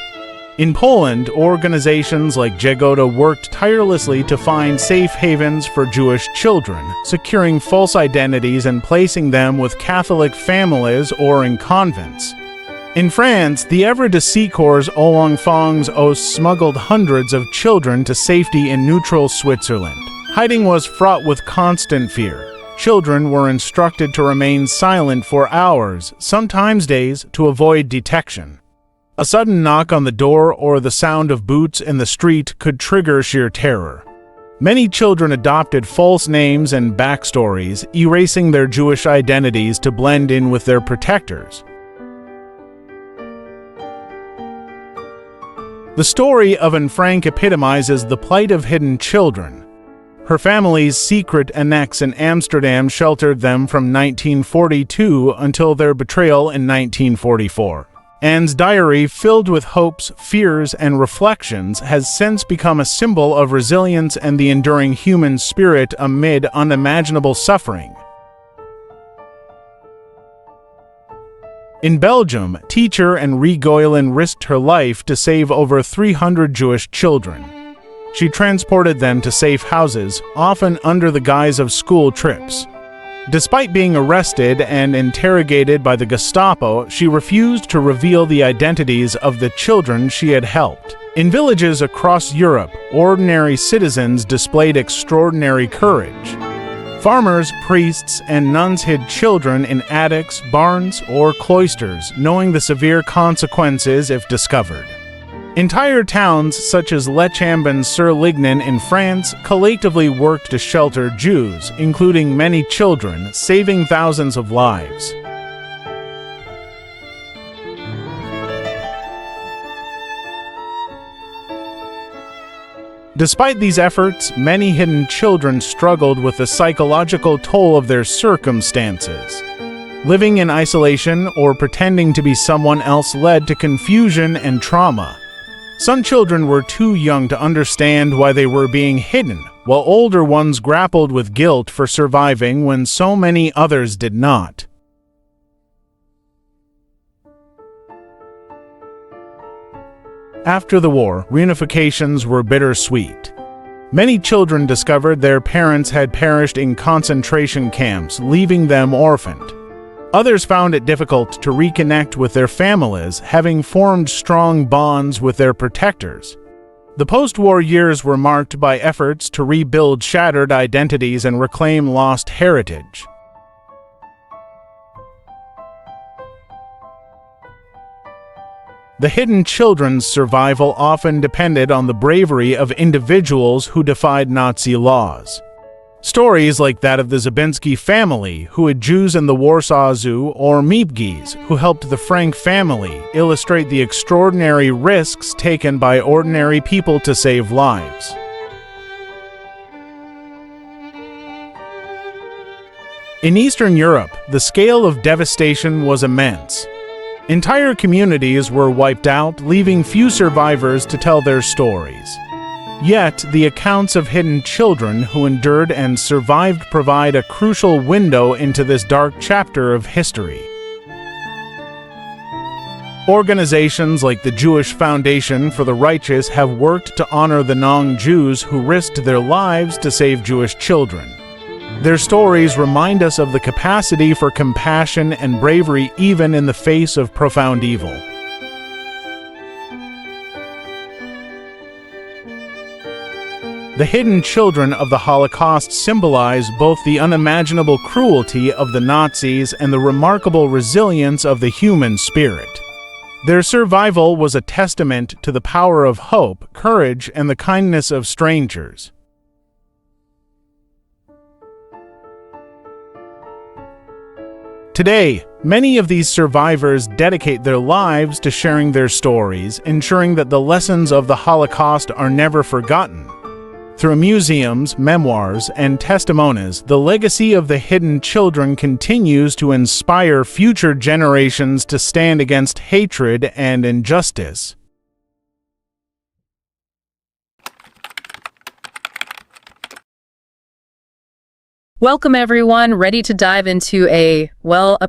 In Poland, organizations like Jagoda worked tirelessly to find safe havens for Jewish children, securing false identities and placing them with Catholic families or in convents. In France, the Evre de Secours Olongfongs Os smuggled hundreds of children to safety in neutral Switzerland. Hiding was fraught with constant fear. Children were instructed to remain silent for hours, sometimes days, to avoid detection. A sudden knock on the door or the sound of boots in the street could trigger sheer terror. Many children adopted false names and backstories, erasing their Jewish identities to blend in with their protectors. The story of Anne Frank epitomizes the plight of hidden children. Her family's secret annex in Amsterdam sheltered them from 1942 until their betrayal in 1944. Anne's diary, filled with hopes, fears, and reflections, has since become a symbol of resilience and the enduring human spirit amid unimaginable suffering. In Belgium, teacher Henri Goylen risked her life to save over 300 Jewish children. She transported them to safe houses, often under the guise of school trips. Despite being arrested and interrogated by the Gestapo, she refused to reveal the identities of the children she had helped. In villages across Europe, ordinary citizens displayed extraordinary courage. Farmers, priests, and nuns hid children in attics, barns, or cloisters, knowing the severe consequences if discovered. Entire towns such as Le Chambon-sur-Lignon in France collectively worked to shelter Jews, including many children, saving thousands of lives. Despite these efforts, many hidden children struggled with the psychological toll of their circumstances. Living in isolation or pretending to be someone else led to confusion and trauma. Some children were too young to understand why they were being hidden, while older ones grappled with guilt for surviving when so many others did not. After the war, reunifications were bittersweet. Many children discovered their parents had perished in concentration camps, leaving them orphaned. Others found it difficult to reconnect with their families, having formed strong bonds with their protectors. The post-war years were marked by efforts to rebuild shattered identities and reclaim lost heritage. The hidden children's survival often depended on the bravery of individuals who defied Nazi laws. Stories like that of the Zabinski family, who hid Jews in the Warsaw Zoo, or Miepges, who helped the Frank family, illustrate the extraordinary risks taken by ordinary people to save lives. In Eastern Europe, the scale of devastation was immense. Entire communities were wiped out, leaving few survivors to tell their stories. Yet, the accounts of hidden children who endured and survived provide a crucial window into this dark chapter of history. Organizations like the Jewish Foundation for the Righteous have worked to honor the non-Jews who risked their lives to save Jewish children. Their stories remind us of the capacity for compassion and bravery even in the face of profound evil. The hidden children of the Holocaust symbolize both the unimaginable cruelty of the Nazis and the remarkable resilience of the human spirit. Their survival was a testament to the power of hope, courage, and the kindness of strangers. Today, many of these survivors dedicate their lives to sharing their stories, ensuring that the lessons of the Holocaust are never forgotten. Through museums, memoirs, and testimonies, the legacy of the hidden children continues to inspire future generations to stand against hatred and injustice. Welcome, everyone. Ready to dive into a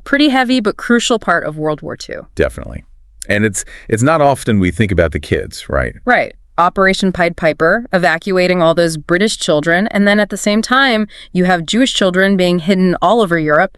pretty heavy but crucial part of World War II. Definitely. And it's not often we think about the kids, right? Right. Operation Pied Piper, evacuating all those British children, and then at the same time, you have Jewish children being hidden all over Europe,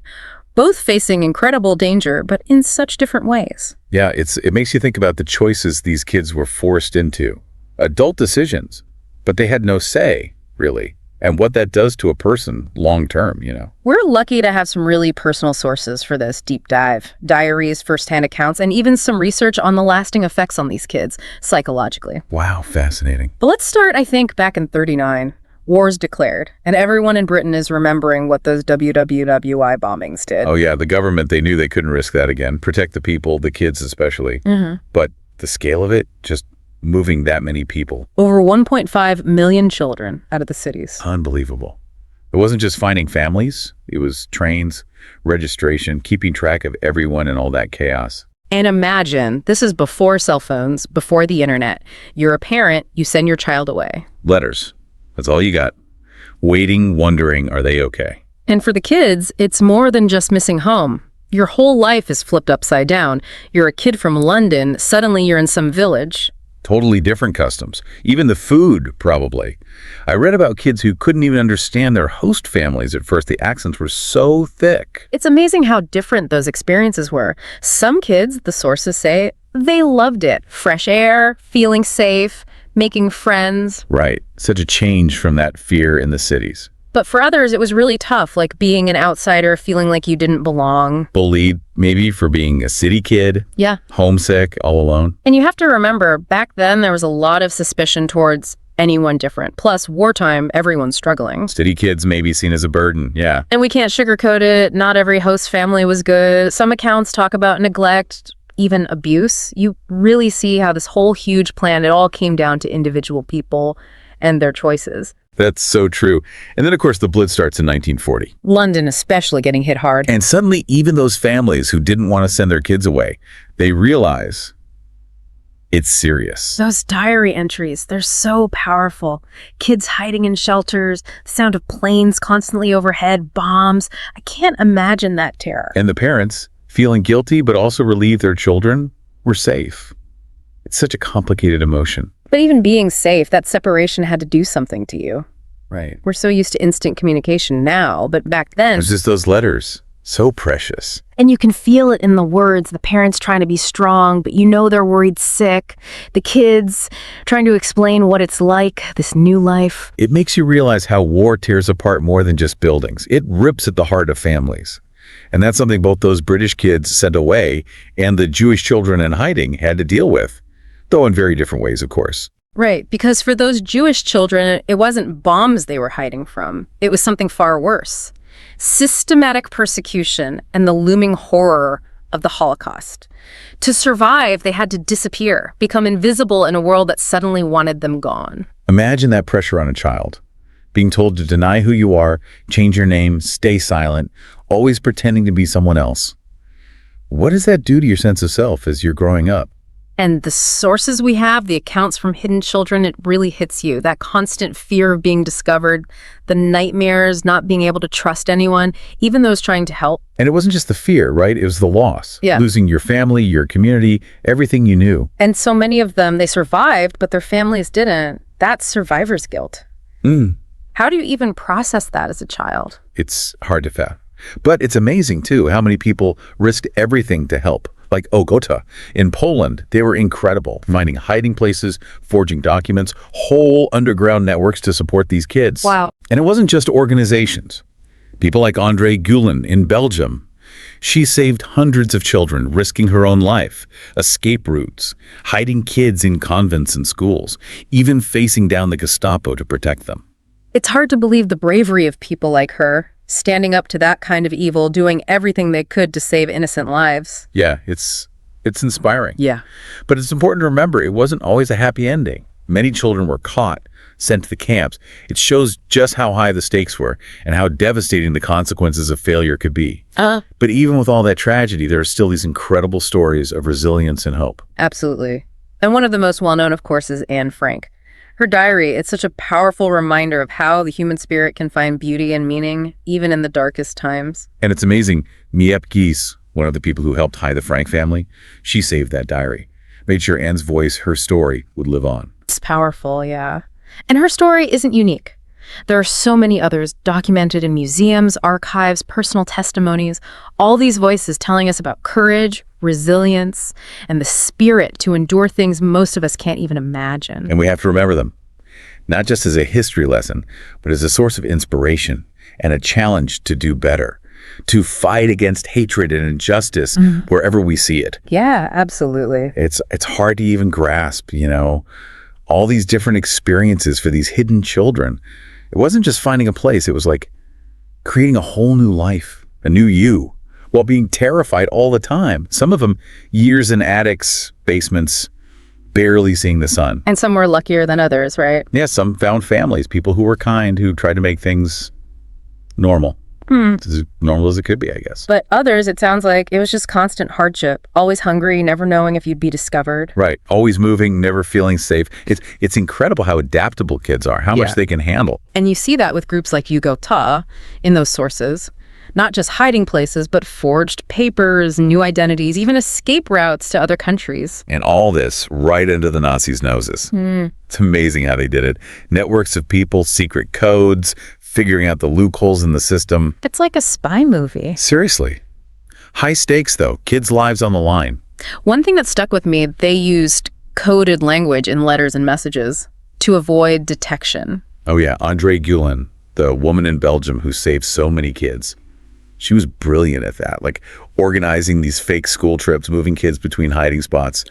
both facing incredible danger, but in such different ways. Yeah, it makes you think about the choices these kids were forced into. Adult decisions, but they had no say, really. And what that does to a person long term, We're lucky to have some really personal sources for this deep dive. Diaries, firsthand accounts, and even some research on the lasting effects on these kids, psychologically. Wow, fascinating. But let's start, I think, back in '39. War's declared, and everyone in Britain is remembering what those WWWI bombings did. Oh yeah, the government, they knew they couldn't risk that again. Protect the people, the kids especially. But the scale of it, just moving that many people. Over 1.5 million children out of the cities. Unbelievable. It wasn't just finding families. It was trains, registration, keeping track of everyone and all that chaos. And imagine, this is before cell phones, before the internet. You're a parent, you send your child away. Letters. That's all you got. Waiting, wondering, are they okay? And for the kids, it's more than just missing home. Your whole life is flipped upside down. You're a kid from London, suddenly you're in some village. Totally different customs. Even the food, probably. I read about kids who couldn't even understand their host families at first. The accents were so thick. It's amazing how different those experiences were. Some kids, the sources say, they loved it. Fresh air, feeling safe, making friends. Right. Such a change from that fear in the cities. But for others, it was really tough, like being an outsider, feeling like you didn't belong. Bullied, maybe, for being a city kid. Yeah. Homesick, all alone. And you have to remember, back then, there was a lot of suspicion towards anyone different. Plus, wartime, everyone's struggling. City kids may be seen as a burden, yeah. And we can't sugarcoat it. Not every host family was good. Some accounts talk about neglect, even abuse. You really see how this whole huge plan, it all came down to individual people and their choices. That's so true. And then, of course, the Blitz starts in 1940. London especially getting hit hard. And suddenly, even those families who didn't want to send their kids away, they realize it's serious. Those diary entries, they're so powerful. Kids hiding in shelters, the sound of planes constantly overhead, bombs. I can't imagine that terror. And the parents, feeling guilty but also relieved their children were safe. It's such a complicated emotion. But even being safe, that separation had to do something to you. Right. We're so used to instant communication now, but back then... There's just those letters. So precious. And you can feel it in the words, the parents trying to be strong, but you know they're worried sick. The kids trying to explain what it's like, this new life. It makes you realize how war tears apart more than just buildings. It rips at the heart of families. And that's something both those British kids sent away and the Jewish children in hiding had to deal with. Though in very different ways, of course. Right, because for those Jewish children, it wasn't bombs they were hiding from. It was something far worse. Systematic persecution and the looming horror of the Holocaust. To survive, they had to disappear, become invisible in a world that suddenly wanted them gone. Imagine that pressure on a child. Being told to deny who you are, change your name, stay silent, always pretending to be someone else. What does that do to your sense of self as you're growing up? And the sources we have, the accounts from hidden children, it really hits you. That constant fear of being discovered, the nightmares, not being able to trust anyone, even those trying to help. And it wasn't just the fear, right? It was the loss. Yeah. Losing your family, your community, everything you knew. And so many of them, they survived, but their families didn't. That's survivor's guilt. How do you even process that as a child? It's hard to fathom. But it's amazing, too, how many people risked everything to help. Like Ogota. In Poland, they were incredible, finding hiding places, forging documents, whole underground networks to support these kids. Wow. And it wasn't just organizations. People like André Gulen in Belgium. She saved hundreds of children, risking her own life, escape routes, hiding kids in convents and schools, even facing down the Gestapo to protect them. It's hard to believe the bravery of people like her, standing up to that kind of evil, doing everything they could to save innocent lives. Yeah, it's inspiring. Yeah. But it's important to remember it wasn't always a happy ending. Many children were caught, sent to the camps. It shows just how high the stakes were and how devastating the consequences of failure could be. But even with all that tragedy, there are still these incredible stories of resilience and hope. Absolutely. And one of the most well-known, of course, is Anne Frank. Her diary, it's such a powerful reminder of how the human spirit can find beauty and meaning, even in the darkest times. And it's amazing. Miep Gies one of the people who helped hide the Frank family, she saved that diary, made sure Anne's voice, her story, would live on. It's powerful, yeah. And her story isn't unique. There are so many others documented in museums, archives, personal testimonies, all these voices telling us about courage, resilience, and the spirit to endure things most of us can't even imagine. And we have to remember them, not just as a history lesson, but as a source of inspiration and a challenge to do better, to fight against hatred and injustice wherever we see it. Yeah, absolutely. It's hard to even grasp, all these different experiences for these hidden children. It wasn't just finding a place. It was like creating a whole new life, a new you, while being terrified all the time. Some of them years in attics, basements, barely seeing the sun. And some were luckier than others, right? Yeah, some found families, people who were kind, who tried to make things normal. As normal as it could be, I guess. But others, it sounds like it was just constant hardship, always hungry, never knowing if you'd be discovered. Right. Always moving, never feeling safe. It's incredible how adaptable kids are, how much they can handle. And you see that with groups like Yugo Ta in those sources. Not just hiding places, but forged papers, new identities, even escape routes to other countries. And all this right into the Nazis' noses. It's amazing how they did it. Networks of people, secret codes, figuring out the loopholes in the system. It's like a spy movie. Seriously. High stakes, though. Kids' lives on the line. One thing that stuck with me, they used coded language in letters and messages to avoid detection. Oh, yeah. André Gulen, the woman in Belgium who saved so many kids. She was brilliant at that, like organizing these fake school trips, moving kids between hiding spots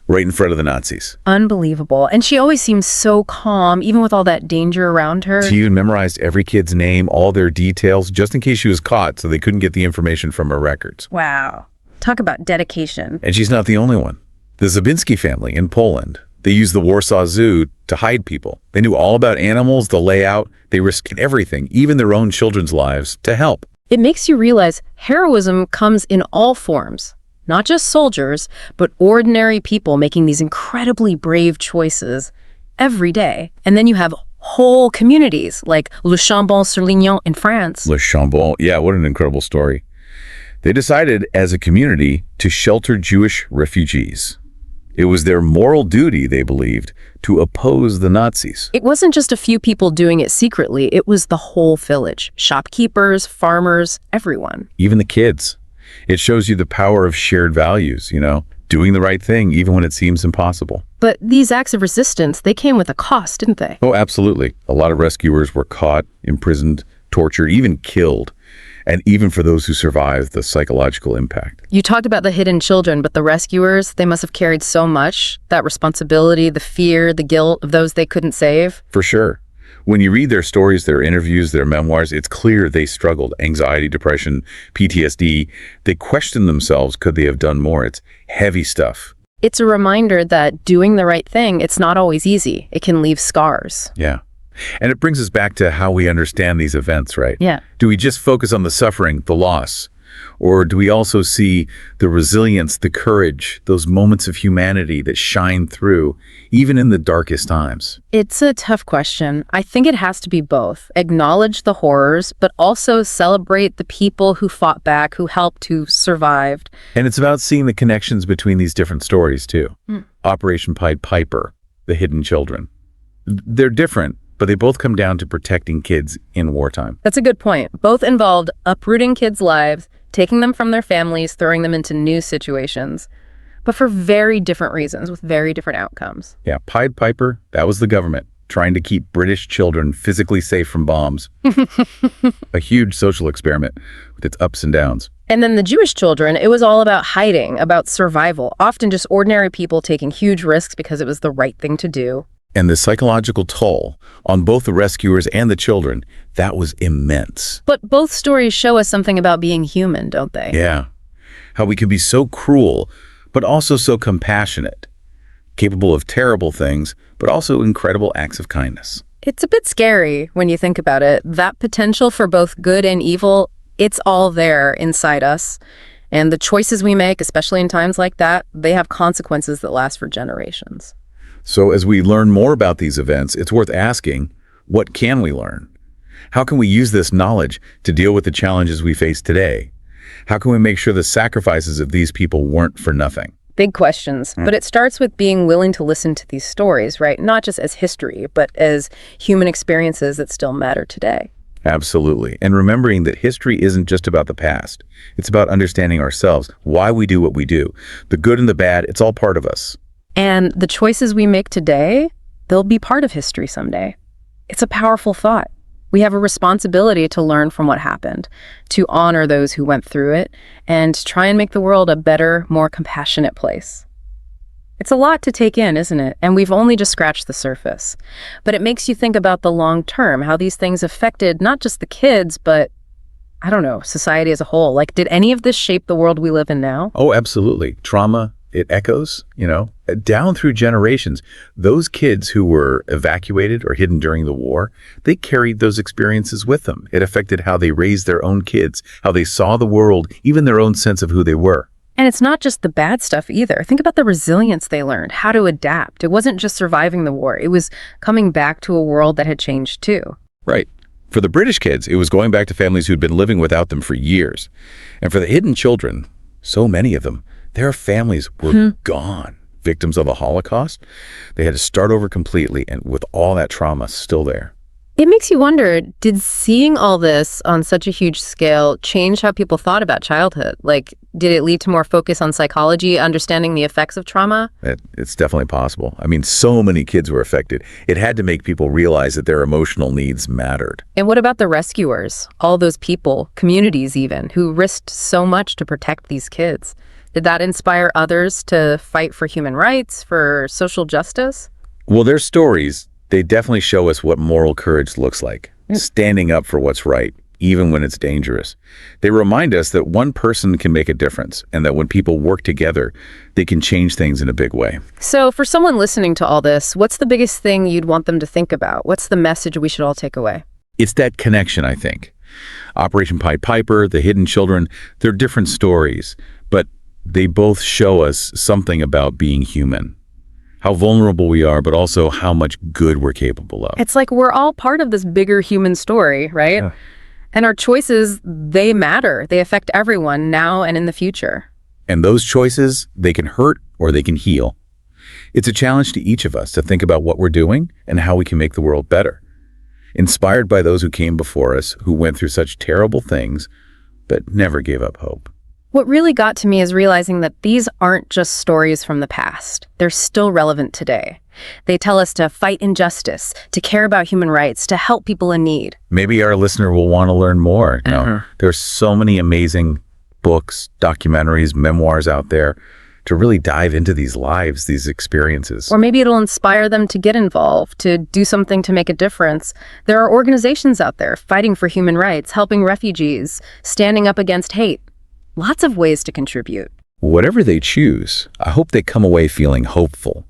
right in front of the Nazis. Unbelievable. And she always seems so calm, even with all that danger around her. She even memorized every kid's name, all their details, just in case she was caught so they couldn't get the information from her records. Wow. Talk about dedication. And she's not the only one. The Zabinski family in Poland, they used the Warsaw Zoo to hide people. They knew all about animals, the layout. They risked everything, even their own children's lives, to help. It makes you realize heroism comes in all forms, not just soldiers, but ordinary people making these incredibly brave choices every day. And then you have whole communities like Le Chambon-sur-Lignon in France. Le Chambon, yeah, what an incredible story. They decided as a community to shelter Jewish refugees. It was their moral duty, they believed, to oppose the Nazis. It wasn't just a few people doing it secretly, it was the whole village. Shopkeepers, farmers, everyone. Even the kids. It shows you the power of shared values, doing the right thing even when it seems impossible. But these acts of resistance, they came with a cost, didn't they? Oh, absolutely. A lot of rescuers were caught, imprisoned, tortured, even killed. And even for those who survived, the psychological impact. You talked about the hidden children, but the rescuers, they must have carried so much, that responsibility, the fear, the guilt of those they couldn't save. For sure. When you read their stories, their interviews, their memoirs, it's clear they struggled. Anxiety, depression, PTSD. They question themselves, could they have done more? It's heavy stuff. It's a reminder that doing the right thing, it's not always easy. It can leave scars. Yeah. And it brings us back to how we understand these events, right? Yeah. Do we just focus on the suffering, the loss? Or do we also see the resilience, the courage, those moments of humanity that shine through, even in the darkest times? It's a tough question. I think it has to be both. Acknowledge the horrors, but also celebrate the people who fought back, who helped, who survived. And it's about seeing the connections between these different stories, too. Operation Pied Piper, the hidden children. They're different, but they both come down to protecting kids in wartime. That's a good point. Both involved uprooting kids' lives, taking them from their families, throwing them into new situations, but for very different reasons, with very different outcomes. Yeah, Pied Piper, that was the government trying to keep British children physically safe from bombs. A huge social experiment with its ups and downs. And then the Jewish children, it was all about hiding, about survival, often just ordinary people taking huge risks because it was the right thing to do. And the psychological toll on both the rescuers and the children, that was immense. But both stories show us something about being human, don't they? Yeah. How we can be so cruel, but also so compassionate, capable of terrible things, but also incredible acts of kindness. It's a bit scary when you think about it. That potential for both good and evil, it's all there inside us. And the choices we make, especially in times like that, they have consequences that last for generations. So as we learn more about these events, it's worth asking, what can we learn? How can we use this knowledge to deal with the challenges we face today? How can we make sure the sacrifices of these people weren't for nothing? Big questions. But it starts with being willing to listen to these stories, right? Not just as history, but as human experiences that still matter today. Absolutely. And remembering that history isn't just about the past. It's about understanding ourselves, why we do what we do. The good and the bad, it's all part of us. And the choices we make today, they'll be part of history someday. It's a powerful thought. We have a responsibility to learn from what happened, to honor those who went through it, and try and make the world a better, more compassionate place. It's a lot to take in, isn't it? And we've only just scratched the surface. But it makes you think about the long term, how these things affected not just the kids, but, I don't know, society as a whole. Like, did any of this shape the world we live in now? Oh, absolutely. Trauma, it echoes, down through generations. Those kids who were evacuated or hidden during the war, they carried those experiences with them. It affected how they raised their own kids, how they saw the world, even their own sense of who they were. And it's not just the bad stuff either. Think about the resilience they learned, how to adapt. It wasn't just surviving the war. It was coming back to a world that had changed too. Right. For the British kids, it was going back to families who'd been living without them for years. And for the hidden children, so many of them, their families were gone. Victims of the Holocaust, they had to start over completely, and with all that trauma still there. It makes you wonder, did seeing all this on such a huge scale change how people thought about childhood? Like, did it lead to more focus on psychology, understanding the effects of trauma? It's definitely possible. I mean, so many kids were affected. It had to make people realize that their emotional needs mattered. And what about the rescuers? All those people, communities even, who risked so much to protect these kids. Did that inspire others to fight for human rights, for social justice? Well, their stories, they definitely show us what moral courage looks like. Standing up for what's right, even when it's dangerous. They remind us that one person can make a difference, and that when people work together, they can change things in a big way. So for someone listening to all this, what's the biggest thing you'd want them to think about? What's the message we should all take away? It's that connection, I think. Operation Pied Piper, the hidden children, they're different stories, but they both show us something about being human. How vulnerable we are, but also how much good we're capable of. It's like we're all part of this bigger human story, right? Yeah. And our choices, they matter. They affect everyone now and in the future. And those choices, they can hurt or they can heal. It's a challenge to each of us to think about what we're doing and how we can make the world better. Inspired by those who came before us, who went through such terrible things, but never gave up hope. What really got to me is realizing that these aren't just stories from the past. They're still relevant today. They tell us to fight injustice, to care about human rights, to help people in need. Maybe our listener will want to learn more. There's so many amazing books, documentaries, memoirs out there to really dive into these lives, these experiences. Or maybe it'll inspire them to get involved, to do something to make a difference. There are organizations out there fighting for human rights, helping refugees, standing up against hate. Lots of ways to contribute. Whatever they choose, I hope they come away feeling hopeful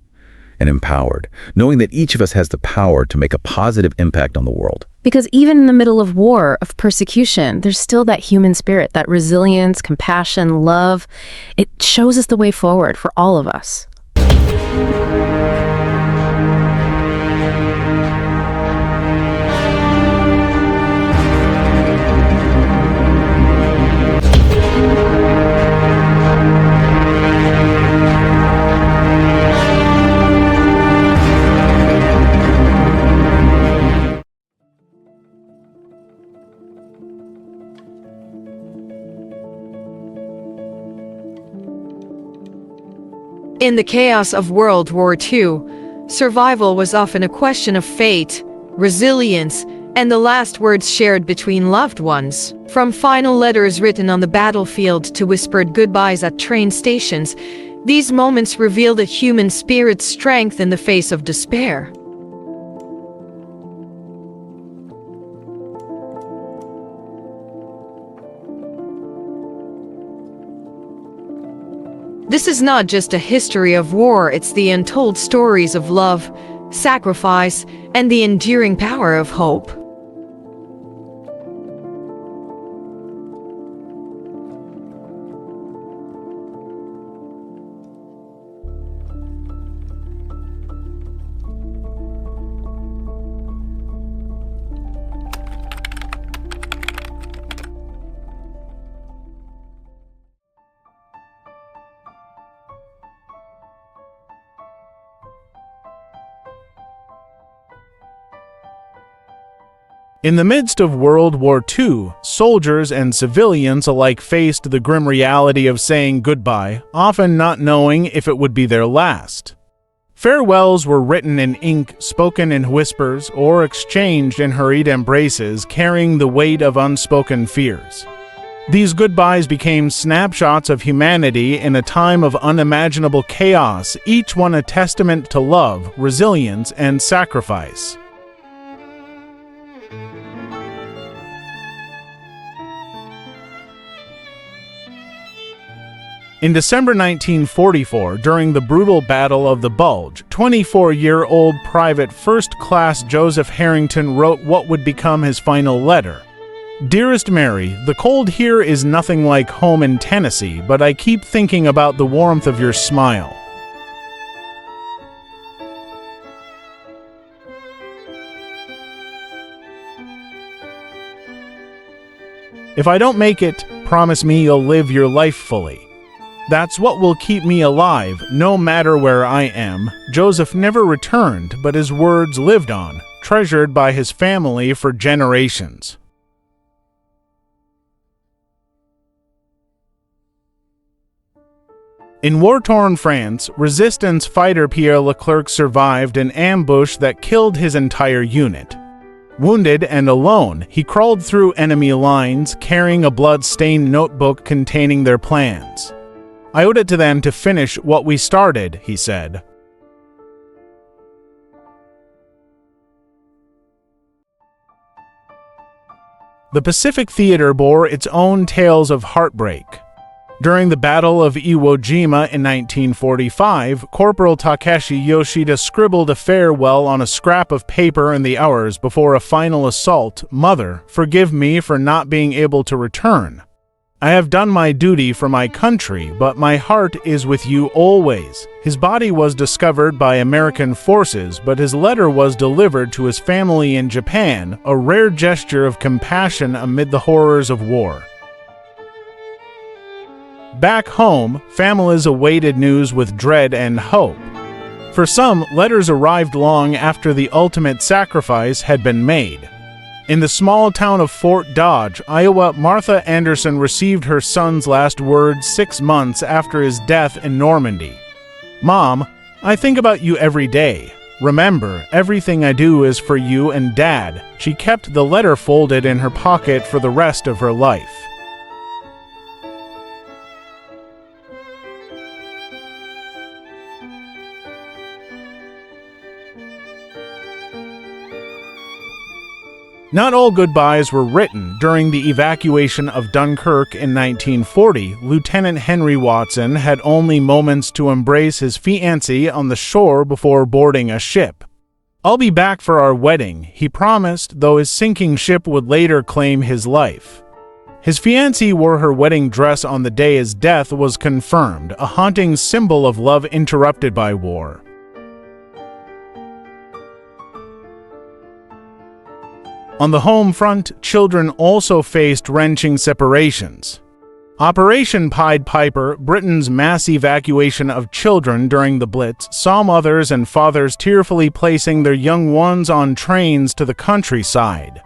and empowered, knowing that each of us has the power to make a positive impact on the world. Because even in the middle of war, of persecution, there's still that human spirit, that resilience, compassion, love. It shows us the way forward for all of us. In the chaos of World War II, survival was often a question of fate, resilience, and the last words shared between loved ones. From final letters written on the battlefield to whispered goodbyes at train stations, these moments reveal the human spirit's strength in the face of despair. This is not just a history of war, it's the untold stories of love, sacrifice, and the enduring power of hope. In the midst of World War II, soldiers and civilians alike faced the grim reality of saying goodbye, often not knowing if it would be their last. Farewells were written in ink, spoken in whispers, or exchanged in hurried embraces, carrying the weight of unspoken fears. These goodbyes became snapshots of humanity in a time of unimaginable chaos, each one a testament to love, resilience, and sacrifice. In December 1944, during the brutal Battle of the Bulge, 24-year-old Private First Class Joseph Harrington wrote what would become his final letter. "Dearest Mary, the cold here is nothing like home in Tennessee, but I keep thinking about the warmth of your smile. If I don't make it, promise me you'll live your life fully. That's what will keep me alive, no matter where I am." Joseph never returned, but his words lived on, treasured by his family for generations. In war-torn France, resistance fighter Pierre Leclerc survived an ambush that killed his entire unit. Wounded and alone, he crawled through enemy lines, carrying a blood-stained notebook containing their plans. "I owed it to them to finish what we started," he said. The Pacific Theater bore its own tales of heartbreak. During the Battle of Iwo Jima in 1945, Corporal Takeshi Yoshida scribbled a farewell on a scrap of paper in the hours before a final assault. "Mother, forgive me for not being able to return. I have done my duty for my country, but my heart is with you always." His body was discovered by American forces, but his letter was delivered to his family in Japan, a rare gesture of compassion amid the horrors of war. Back home, families awaited news with dread and hope. For some, letters arrived long after the ultimate sacrifice had been made. In the small town of Fort Dodge, Iowa, Martha Anderson received her son's last words 6 months after his death in Normandy. "Mom, I think about you every day. Remember, everything I do is for you and Dad." She kept the letter folded in her pocket for the rest of her life. Not all goodbyes were written. During the evacuation of Dunkirk in 1940, Lieutenant Henry Watson had only moments to embrace his fiancée on the shore before boarding a ship. "I'll be back for our wedding," he promised, though his sinking ship would later claim his life. His fiancée wore her wedding dress on the day his death was confirmed, a haunting symbol of love interrupted by war. On the home front, children also faced wrenching separations. Operation Pied Piper, Britain's mass evacuation of children during the Blitz, saw mothers and fathers tearfully placing their young ones on trains to the countryside.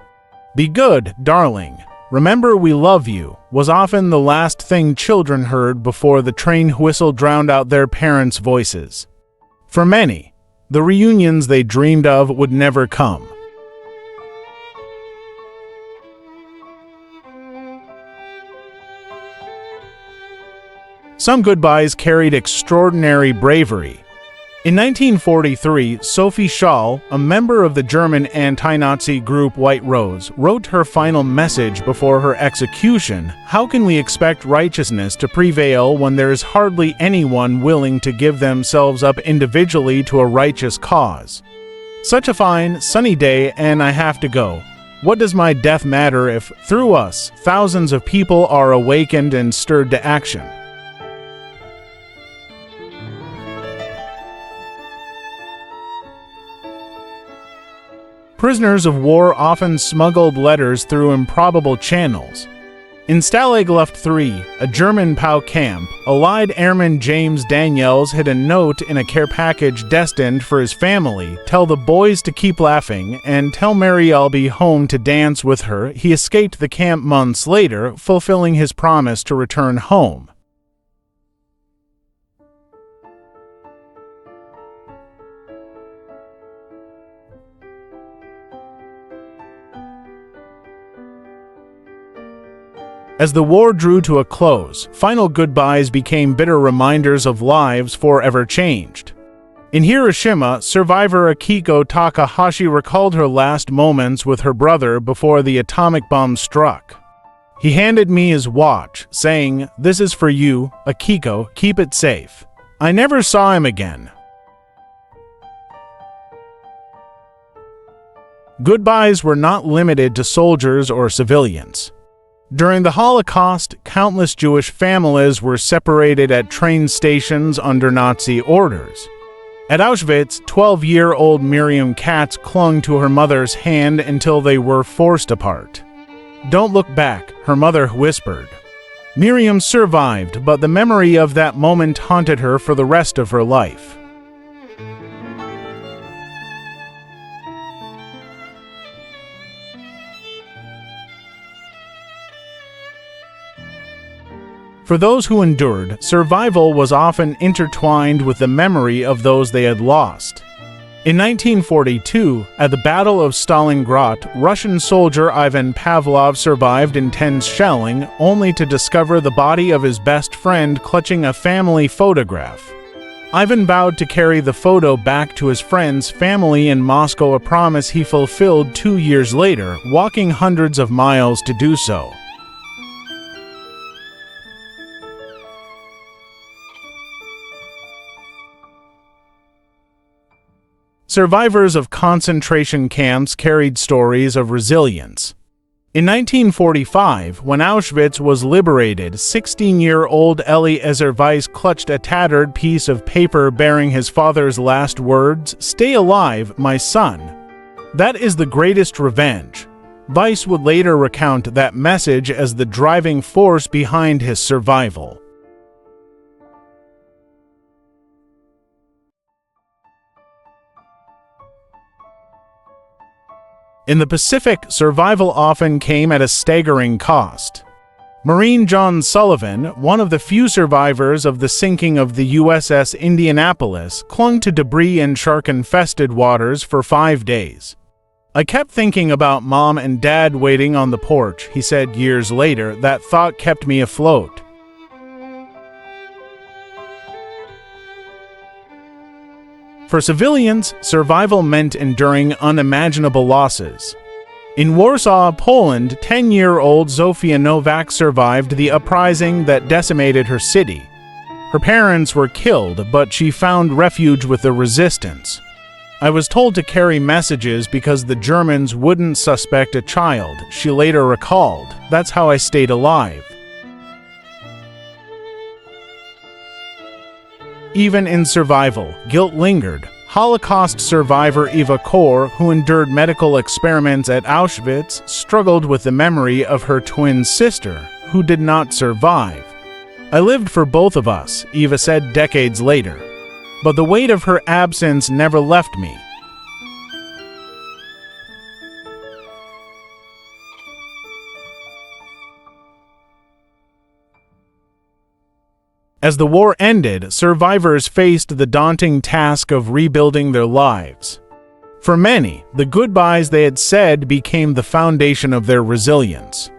"Be good, darling. Remember we love you," was often the last thing children heard before the train whistle drowned out their parents' voices. For many, the reunions they dreamed of would never come. Some goodbyes carried extraordinary bravery. In 1943, Sophie Scholl, a member of the German anti-Nazi group White Rose, wrote her final message before her execution. "How can we expect righteousness to prevail when there is hardly anyone willing to give themselves up individually to a righteous cause? Such a fine, sunny day, and I have to go. What does my death matter if, through us, thousands of people are awakened and stirred to action?" Prisoners of war often smuggled letters through improbable channels. In Stalag Luft 3, a German POW camp, Allied Airman James Daniels hid a note in a care package destined for his family: "Tell the boys to keep laughing, and tell Mary I'll be home to dance with her." He escaped the camp months later, fulfilling his promise to return home. As the war drew to a close, final goodbyes became bitter reminders of lives forever changed. In Hiroshima, survivor Akiko Takahashi recalled her last moments with her brother before the atomic bomb struck. "He handed me his watch, saying, 'This is for you, Akiko, keep it safe.' I never saw him again." Goodbyes were not limited to soldiers or civilians. During the Holocaust, countless Jewish families were separated at train stations under Nazi orders. At Auschwitz, 12-year-old Miriam Katz clung to her mother's hand until they were forced apart. "Don't look back," her mother whispered. Miriam survived, but the memory of that moment haunted her for the rest of her life. For those who endured, survival was often intertwined with the memory of those they had lost. In 1942, at the Battle of Stalingrad, Russian soldier Ivan Pavlov survived intense shelling, only to discover the body of his best friend clutching a family photograph. Ivan vowed to carry the photo back to his friend's family in Moscow, a promise he fulfilled 2 years later, walking hundreds of miles to do so. Survivors of concentration camps carried stories of resilience. In 1945, when Auschwitz was liberated, 16-year-old Eliezer Weiss clutched a tattered piece of paper bearing his father's last words, "Stay alive, my son. That is the greatest revenge." Weiss would later recount that message as the driving force behind his survival. In the Pacific, survival often came at a staggering cost. Marine John Sullivan, one of the few survivors of the sinking of the USS Indianapolis, clung to debris in shark-infested waters for 5 days. "I kept thinking about Mom and Dad waiting on the porch," he said years later. "That thought kept me afloat." For civilians, survival meant enduring unimaginable losses. In Warsaw, Poland, 10-year-old Zofia Nowak survived the uprising that decimated her city. Her parents were killed, but she found refuge with the resistance. "I was told to carry messages because the Germans wouldn't suspect a child," she later recalled. "That's how I stayed alive." Even in survival, guilt lingered. Holocaust survivor Eva Kor, who endured medical experiments at Auschwitz, struggled with the memory of her twin sister, who did not survive. "I lived for both of us," Eva said decades later. "But the weight of her absence never left me." As the war ended, survivors faced the daunting task of rebuilding their lives. For many, the goodbyes they had said became the foundation of their resilience.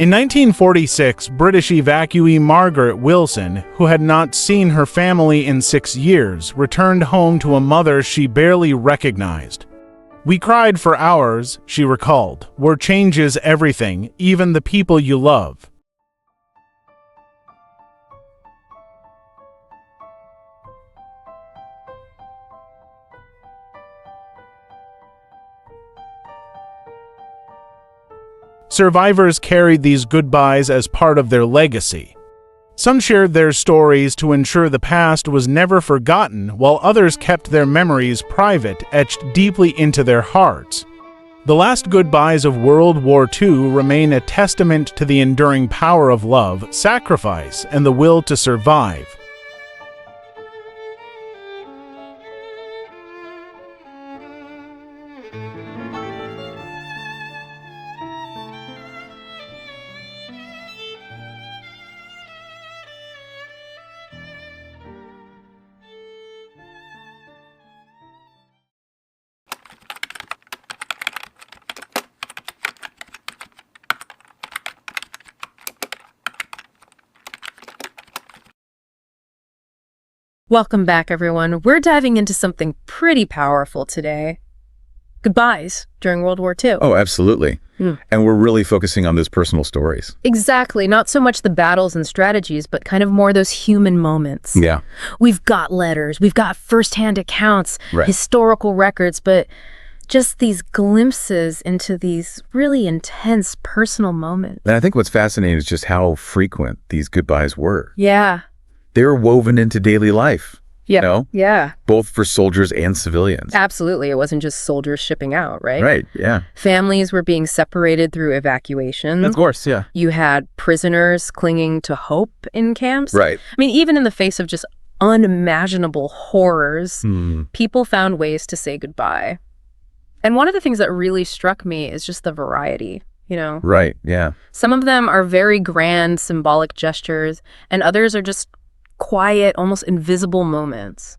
In 1946, British evacuee Margaret Wilson, who had not seen her family in 6 years, returned home to a mother she barely recognized. "We cried for hours," she recalled. "War changes everything, even the people you love." Survivors carried these goodbyes as part of their legacy. Some shared their stories to ensure the past was never forgotten, while others kept their memories private, etched deeply into their hearts. The last goodbyes of World War II remain a testament to the enduring power of love, sacrifice, and the will to survive. Welcome back, everyone. We're diving into something pretty powerful today. Goodbyes during World War II. Oh, absolutely. And we're really focusing on those personal stories. Exactly. Not so much the battles and strategies, but kind of more those human moments. Yeah. We've got letters, we've got firsthand accounts, Right. historical records, but just these glimpses into these really intense personal moments. And I think what's fascinating is just how frequent these goodbyes were. Yeah. They were woven into daily life, you know, Yeah. both for soldiers and civilians. Absolutely. It wasn't just soldiers shipping out, right? Right, yeah. Families were being separated through evacuation. Of course, yeah. You had prisoners clinging to hope in camps. Right. I mean, even in the face of just unimaginable horrors, people found ways to say goodbye. And one of the things that really struck me is just the variety, you know? Right, yeah. Some of them are very grand, symbolic gestures, and others are just quiet, almost invisible moments.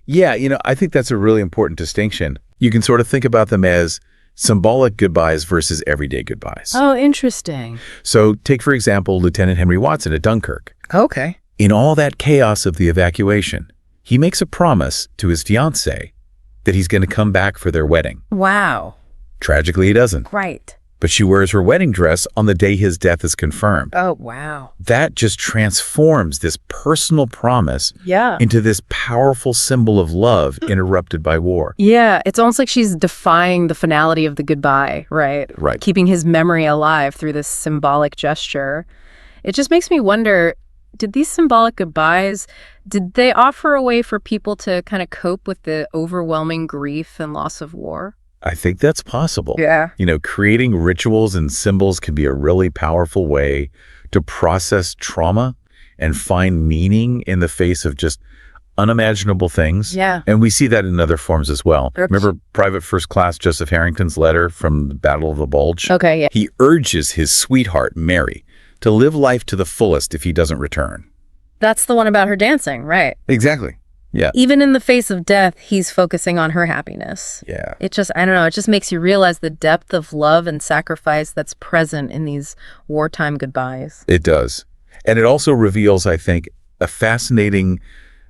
Yeah, I think that's a really important distinction. You can sort of think about them as symbolic goodbyes versus everyday goodbyes. Oh, interesting. So take, for example, Lieutenant Henry Watson at Dunkirk. Okay. In all that chaos of the evacuation, he makes a promise to his fiancée that he's going to come back for their wedding. Wow. Tragically, he doesn't. Right. But she wears her wedding dress on the day his death is confirmed. Oh, wow. That just transforms this personal promise Yeah. into this powerful symbol of love interrupted by war. Yeah, it's almost like she's defying the finality of the goodbye, right? Right. Keeping his memory alive through this symbolic gesture. It just makes me wonder, did these symbolic goodbyes, did they offer a way for people to kind of cope with the overwhelming grief and loss of war? I think that's possible. Yeah. Creating rituals and symbols can be a really powerful way to process trauma and find meaning in the face of just unimaginable things. Yeah. And we see that in other forms as well. Oops. Remember Private First Class Joseph Harrington's letter from the Battle of the Bulge? Okay, yeah. He urges his sweetheart, Mary, to live life to the fullest if he doesn't return. That's the one about her dancing, right? Exactly. Yeah. Even in the face of death, he's focusing on her happiness. Yeah. It just, I don't know, it just makes you realize the depth of love and sacrifice that's present in these wartime goodbyes. It does. And it also reveals, I think, a fascinating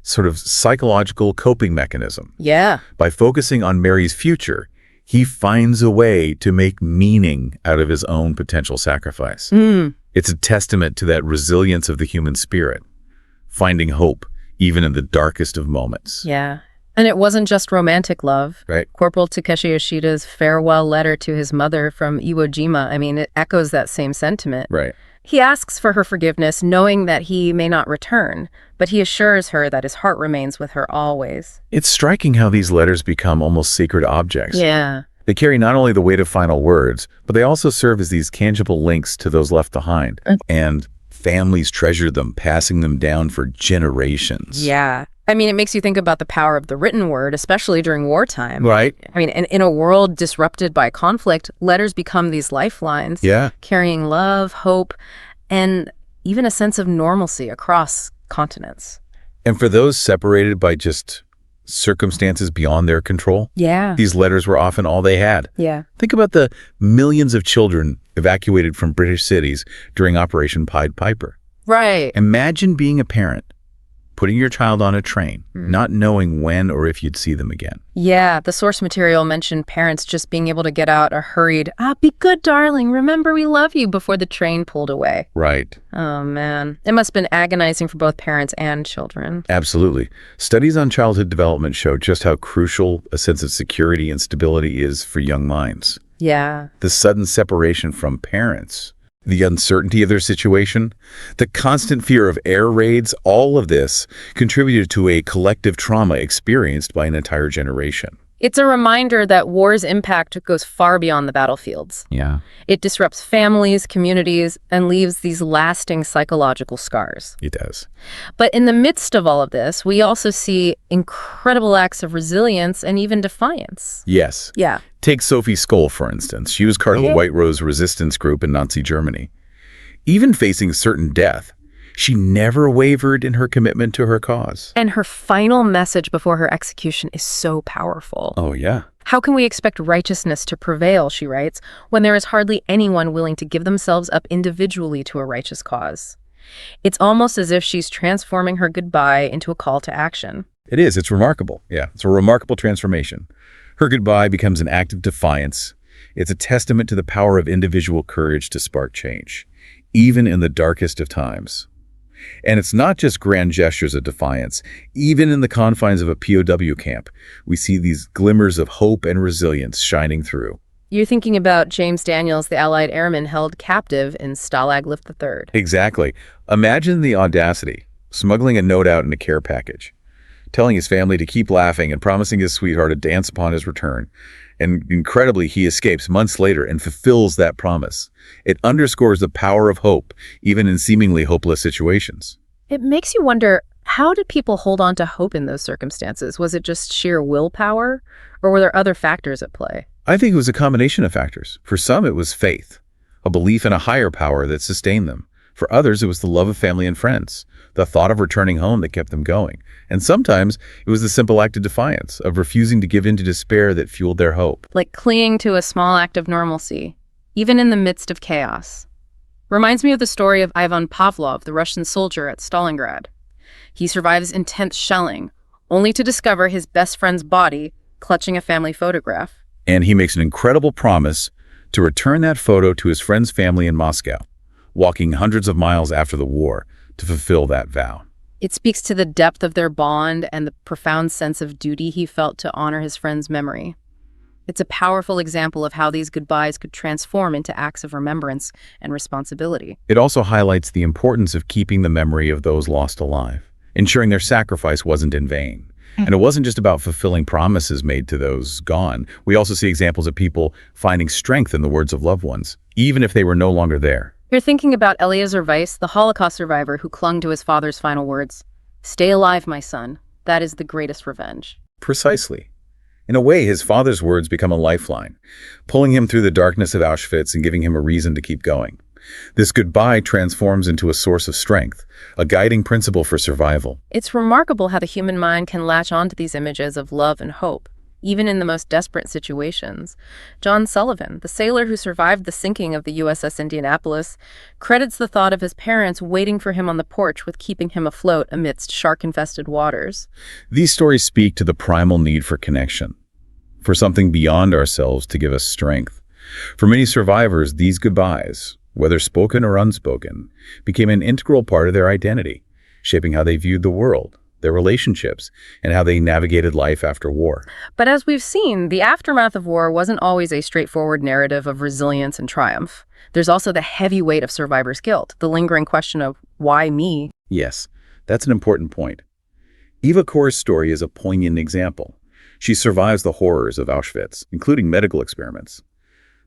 sort of psychological coping mechanism. Yeah. By focusing on Mary's future, he finds a way to make meaning out of his own potential sacrifice. It's a testament to that resilience of the human spirit, finding hope even in the darkest of moments. Yeah. And it wasn't just romantic love. Right. Corporal Takeshi Yoshida's farewell letter to his mother from Iwo Jima, I mean, it echoes that same sentiment. Right. He asks for her forgiveness, knowing that he may not return, but he assures her that his heart remains with her always. It's striking how these letters become almost sacred objects. Yeah. They carry not only the weight of final words, but they also serve as these tangible links to those left behind. And families treasure them, passing them down for generations. Yeah. I mean, it makes you think about the power of the written word, especially during wartime. Right. I mean, in a world disrupted by conflict, letters become these lifelines. Yeah. Carrying love, hope, and even a sense of normalcy across continents. And for those separated by just circumstances beyond their control, Yeah. these letters were often all they had. Yeah. Think about the millions of children evacuated from British cities during Operation Pied Piper. Right. Imagine being a parent, putting your child on a train, not knowing when or if you'd see them again. Yeah, the source material mentioned parents just being able to get out a hurried, be good, darling, remember we love you, before the train pulled away. Right. Oh, man. It must have been agonizing for both parents and children. Absolutely. Studies on childhood development show just how crucial a sense of security and stability is for young minds. Yeah. The sudden separation from parents, the uncertainty of their situation, the constant fear of air raids, all of this contributed to a collective trauma experienced by an entire generation. It's a reminder that war's impact goes far beyond the battlefields. Yeah. It disrupts families, communities, and leaves these lasting psychological scars. It does. But in the midst of all of this, we also see incredible acts of resilience and even defiance. Yes. Yeah. Take Sophie Scholl, for instance. She was part of the White Rose resistance group in Nazi Germany. Even facing certain death, she never wavered in her commitment to her cause. And her final message before her execution is so powerful. Oh, yeah. How can we expect righteousness to prevail, she writes, when there is hardly anyone willing to give themselves up individually to a righteous cause? It's almost as if she's transforming her goodbye into a call to action. It is. It's remarkable. Yeah, it's a remarkable transformation. Her goodbye becomes an act of defiance. It's a testament to the power of individual courage to spark change, even in the darkest of times. And it's not just grand gestures of defiance. Even in the confines of a POW camp, we see these glimmers of hope and resilience shining through. You're thinking about James Daniels, the Allied airman held captive in Stalag Luft III. Exactly. Imagine the audacity, smuggling a note out in a care package, telling his family to keep laughing and promising his sweetheart a dance upon his return. And incredibly, he escapes months later and fulfills that promise. It underscores the power of hope, even in seemingly hopeless situations. It makes you wonder, how did people hold on to hope in those circumstances? Was it just sheer willpower, or were there other factors at play? I think it was a combination of factors. For some, it was faith, a belief in a higher power that sustained them. For others, it was the love of family and friends, the thought of returning home that kept them going. And sometimes it was the simple act of defiance, of refusing to give in to despair that fueled their hope. Like clinging to a small act of normalcy, even in the midst of chaos. Reminds me of the story of Ivan Pavlov, the Russian soldier at Stalingrad. He survives intense shelling, only to discover his best friend's body clutching a family photograph. And he makes an incredible promise to return that photo to his friend's family in Moscow, walking hundreds of miles after the war to fulfill that vow. It speaks to the depth of their bond and the profound sense of duty he felt to honor his friend's memory. It's a powerful example of how these goodbyes could transform into acts of remembrance and responsibility. It also highlights the importance of keeping the memory of those lost alive, ensuring their sacrifice wasn't in vain. And it wasn't just about fulfilling promises made to those gone. We also see examples of people finding strength in the words of loved ones, even if they were no longer there. You're thinking about Eliezer Weiss, the Holocaust survivor who clung to his father's final words. "Stay alive, my son. That is the greatest revenge." Precisely. In a way, his father's words become a lifeline, pulling him through the darkness of Auschwitz and giving him a reason to keep going. This goodbye transforms into a source of strength, a guiding principle for survival. It's remarkable how the human mind can latch onto these images of love and hope, even in the most desperate situations. John Sullivan, the sailor who survived the sinking of the USS Indianapolis, credits the thought of his parents waiting for him on the porch with keeping him afloat amidst shark-infested waters. These stories speak to the primal need for connection, for something beyond ourselves to give us strength. For many survivors, these goodbyes, whether spoken or unspoken, became an integral part of their identity, shaping how they viewed the world, their relationships, and how they navigated life after war. But as we've seen, the aftermath of war wasn't always a straightforward narrative of resilience and triumph. There's also the heavy weight of survivor's guilt, the lingering question of, why me? Yes, that's an important point. Eva Kor's story is a poignant example. She survives the horrors of Auschwitz, including medical experiments.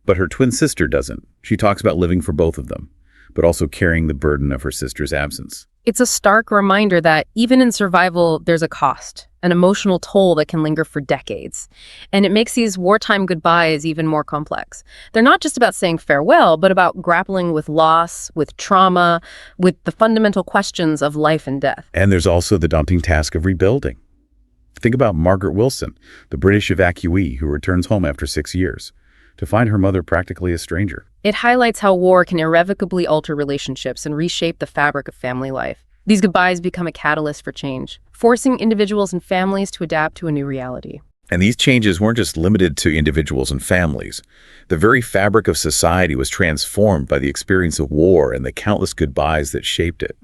But her twin sister doesn't. She talks about living for both of them, but also carrying the burden of her sister's absence. It's a stark reminder that even in survival, there's a cost, an emotional toll that can linger for decades. And it makes these wartime goodbyes even more complex. They're not just about saying farewell, but about grappling with loss, with trauma, with the fundamental questions of life and death. And there's also the daunting task of rebuilding. Think about Margaret Wilson, the British evacuee who returns home after 6 years, to find her mother practically a stranger. It highlights how war can irrevocably alter relationships and reshape the fabric of family life. These goodbyes become a catalyst for change, forcing individuals and families to adapt to a new reality. And these changes weren't just limited to individuals and families. The very fabric of society was transformed by the experience of war and the countless goodbyes that shaped it.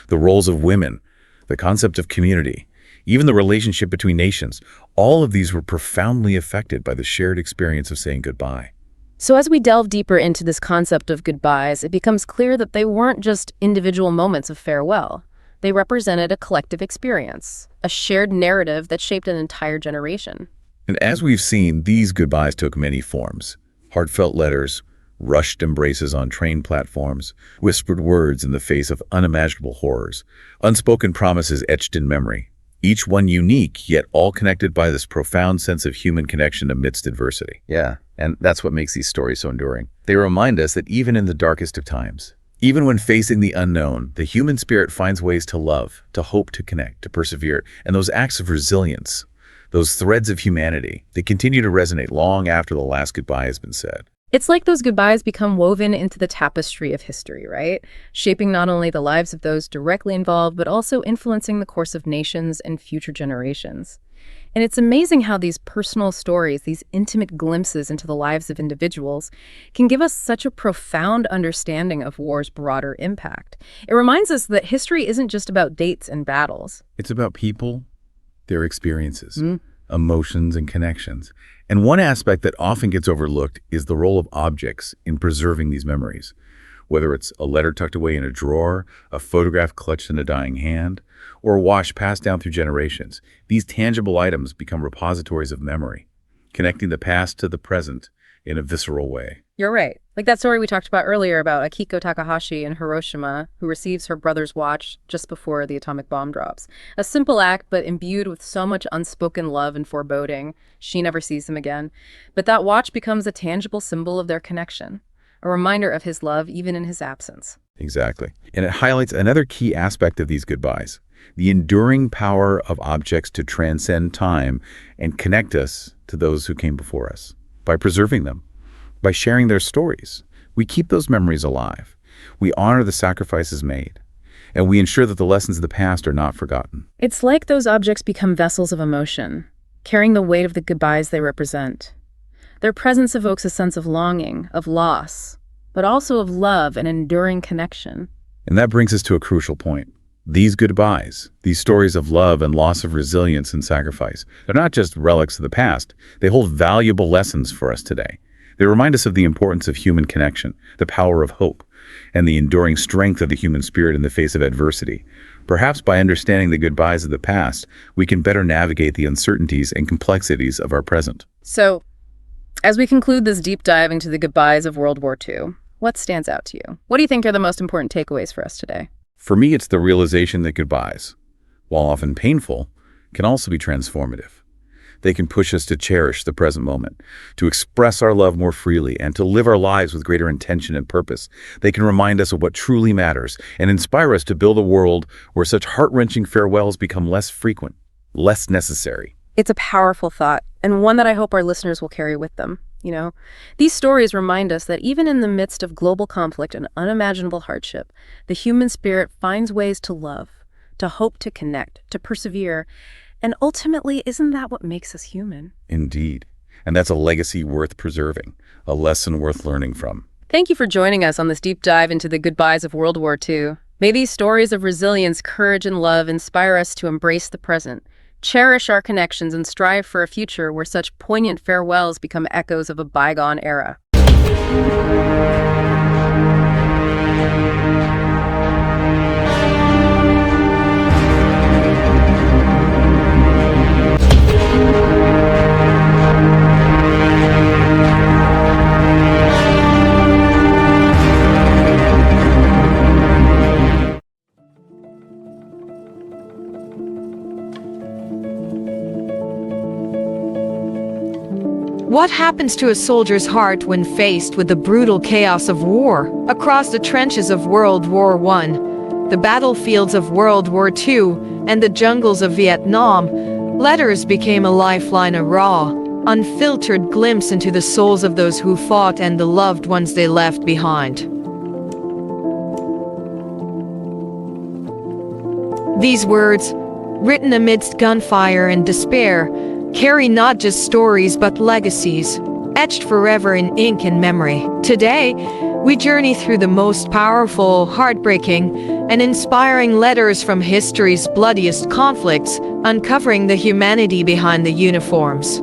The roles of women, the concept of community, even the relationship between nations, all of these were profoundly affected by the shared experience of saying goodbye. So as we delve deeper into this concept of goodbyes, it becomes clear that they weren't just individual moments of farewell. They represented a collective experience, a shared narrative that shaped an entire generation. And as we've seen, these goodbyes took many forms. Heartfelt letters, rushed embraces on train platforms, whispered words in the face of unimaginable horrors, unspoken promises etched in memory, each one unique, yet all connected by this profound sense of human connection amidst adversity. Yeah, and that's what makes these stories so enduring. They remind us that even in the darkest of times, even when facing the unknown, the human spirit finds ways to love, to hope, to connect, to persevere, and those acts of resilience, those threads of humanity, they continue to resonate long after the last goodbye has been said. It's like those goodbyes become woven into the tapestry of history, right? Shaping not only the lives of those directly involved, but also influencing the course of nations and future generations. And it's amazing how these personal stories, these intimate glimpses into the lives of individuals, can give us such a profound understanding of war's broader impact. It reminds us that history isn't just about dates and battles. It's about people, their experiences, emotions, and connections. And one aspect that often gets overlooked is the role of objects in preserving these memories. Whether it's a letter tucked away in a drawer, a photograph clutched in a dying hand, or a wash passed down through generations, these tangible items become repositories of memory, connecting the past to the present in a visceral way. You're right. Like that story we talked about earlier about Akiko Takahashi in Hiroshima, who receives her brother's watch just before the atomic bomb drops. A simple act, but imbued with so much unspoken love and foreboding. She never sees him again. But that watch becomes a tangible symbol of their connection, a reminder of his love even in his absence. Exactly. And it highlights another key aspect of these goodbyes, the enduring power of objects to transcend time and connect us to those who came before us. By preserving them, by sharing their stories, we keep those memories alive. We honor the sacrifices made, and we ensure that the lessons of the past are not forgotten. It's like those objects become vessels of emotion, carrying the weight of the goodbyes they represent. Their presence evokes a sense of longing, of loss, but also of love and enduring connection. And that brings us to a crucial point. These goodbyes, these stories of love and loss of resilience and sacrifice, they're not just relics of the past. They hold valuable lessons for us today. They remind us of the importance of human connection, the power of hope, and the enduring strength of the human spirit in the face of adversity. Perhaps by understanding the goodbyes of the past, we can better navigate the uncertainties and complexities of our present. So, as we conclude this deep dive into the goodbyes of World War II, what stands out to you? What do you think are the most important takeaways for us today? For me, it's the realization that goodbyes, while often painful, can also be transformative. They can push us to cherish the present moment, to express our love more freely, and to live our lives with greater intention and purpose. They can remind us of what truly matters and inspire us to build a world where such heart-wrenching farewells become less frequent, less necessary. It's a powerful thought, and one that I hope our listeners will carry with them. You know, these stories remind us that even in the midst of global conflict and unimaginable hardship, the human spirit finds ways to love, to hope, to connect, to persevere. And ultimately, isn't that what makes us human? Indeed. And that's a legacy worth preserving, a lesson worth learning from. Thank you for joining us on this deep dive into the goodbyes of World War II. May these stories of resilience, courage, and love inspire us to embrace the present, cherish our connections, and strive for a future where such poignant farewells become echoes of a bygone era. What happens to a soldier's heart when faced with the brutal chaos of war? Across the trenches of World War I, the battlefields of World War II, and the jungles of Vietnam, letters became a lifeline, a raw, unfiltered glimpse into the souls of those who fought and the loved ones they left behind. These words, written amidst gunfire and despair, carry not just stories but legacies, etched forever in ink and memory. Today, we journey through the most powerful, heartbreaking, and inspiring letters from history's bloodiest conflicts, uncovering the humanity behind the uniforms.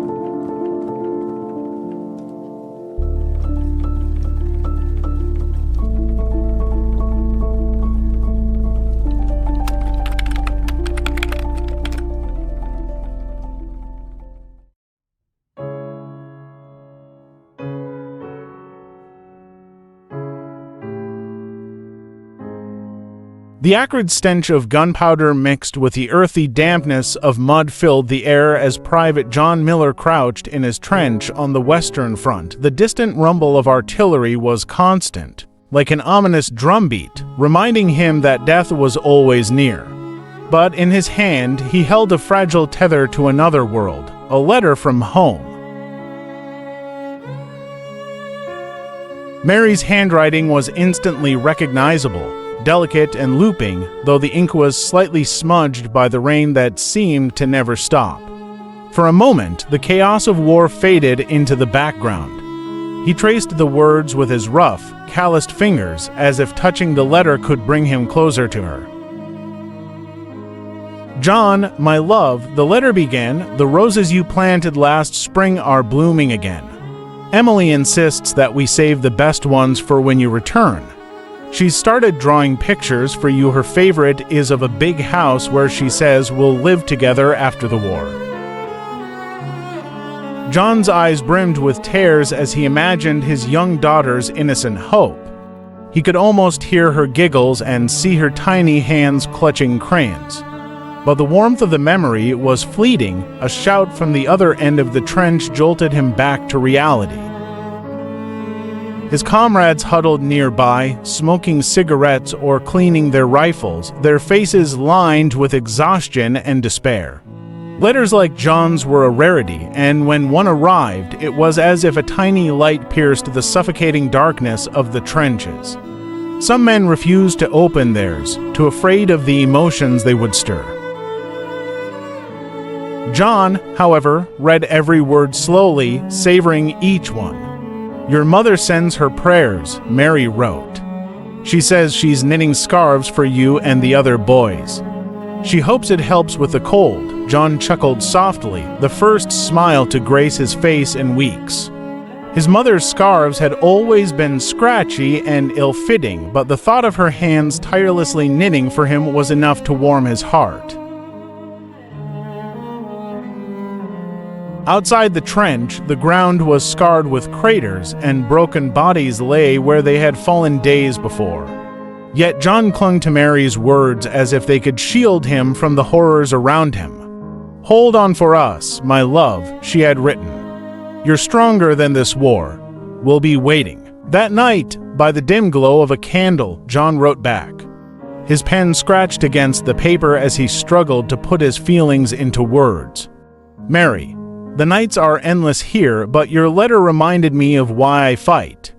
The acrid stench of gunpowder mixed with the earthy dampness of mud filled the air as Private John Miller crouched in his trench on the western front. The distant rumble of artillery was constant, like an ominous drumbeat, reminding him that death was always near. But in his hand, he held a fragile tether to another world, a letter from home. Mary's handwriting was instantly recognizable, delicate and looping, though the ink was slightly smudged by the rain that seemed to never stop. For a moment, the chaos of war faded into the background. He traced the words with his rough, calloused fingers, as if touching the letter could bring him closer to her. "John, my love," the letter began, "the roses you planted last spring are blooming again. Emily insists that we save the best ones for when you return. She's started drawing pictures for you. Her favorite is of a big house where she says we'll live together after the war." John's eyes brimmed with tears as he imagined his young daughter's innocent hope. He could almost hear her giggles and see her tiny hands clutching crayons. But the warmth of the memory was fleeting. A shout from the other end of the trench jolted him back to reality. His comrades huddled nearby, smoking cigarettes or cleaning their rifles, their faces lined with exhaustion and despair. Letters like John's were a rarity, and when one arrived, it was as if a tiny light pierced the suffocating darkness of the trenches. Some men refused to open theirs, too afraid of the emotions they would stir. John, however, read every word slowly, savoring each one. "Your mother sends her prayers," Mary wrote. "She says she's knitting scarves for you and the other boys. She hopes it helps with the cold." John chuckled softly, the first smile to grace his face in weeks. His mother's scarves had always been scratchy and ill-fitting, but the thought of her hands tirelessly knitting for him was enough to warm his heart. Outside the trench, the ground was scarred with craters, and broken bodies lay where they had fallen days before. Yet John clung to Mary's words as if they could shield him from the horrors around him. "Hold on for us, my love," she had written. "You're stronger than this war. We'll be waiting." That night, by the dim glow of a candle, John wrote back. His pen scratched against the paper as he struggled to put his feelings into words. "Mary, the nights are endless here, but your letter reminded me of why I fight.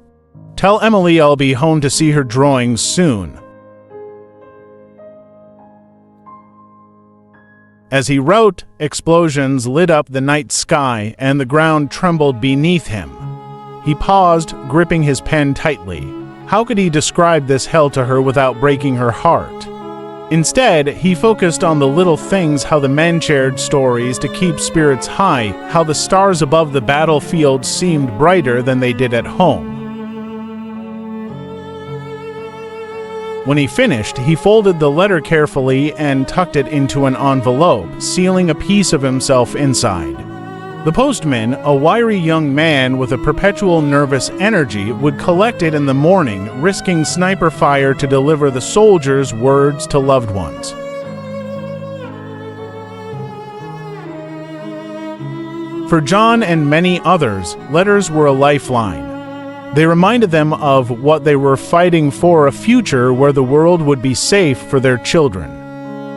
Tell Emily I'll be home to see her drawings soon." As he wrote, explosions lit up the night sky and the ground trembled beneath him. He paused, gripping his pen tightly. How could he describe this hell to her without breaking her heart? Instead, he focused on the little things, how the men shared stories to keep spirits high, how the stars above the battlefield seemed brighter than they did at home. When he finished, he folded the letter carefully and tucked it into an envelope, sealing a piece of himself inside. The postman, a wiry young man with a perpetual nervous energy, would collect it in the morning, risking sniper fire to deliver the soldiers' words to loved ones. For John and many others, letters were a lifeline. They reminded them of what they were fighting for, a future where the world would be safe for their children.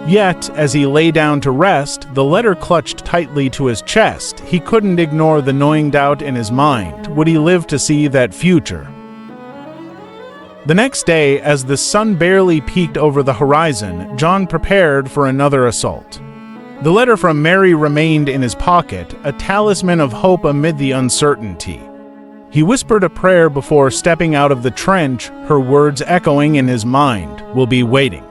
Yet, as he lay down to rest, the letter clutched tightly to his chest. He couldn't ignore the gnawing doubt in his mind. Would he live to see that future? The next day, as the sun barely peeked over the horizon, John prepared for another assault. The letter from Mary remained in his pocket, a talisman of hope amid the uncertainty. He whispered a prayer before stepping out of the trench, her words echoing in his mind, "We'll be waiting."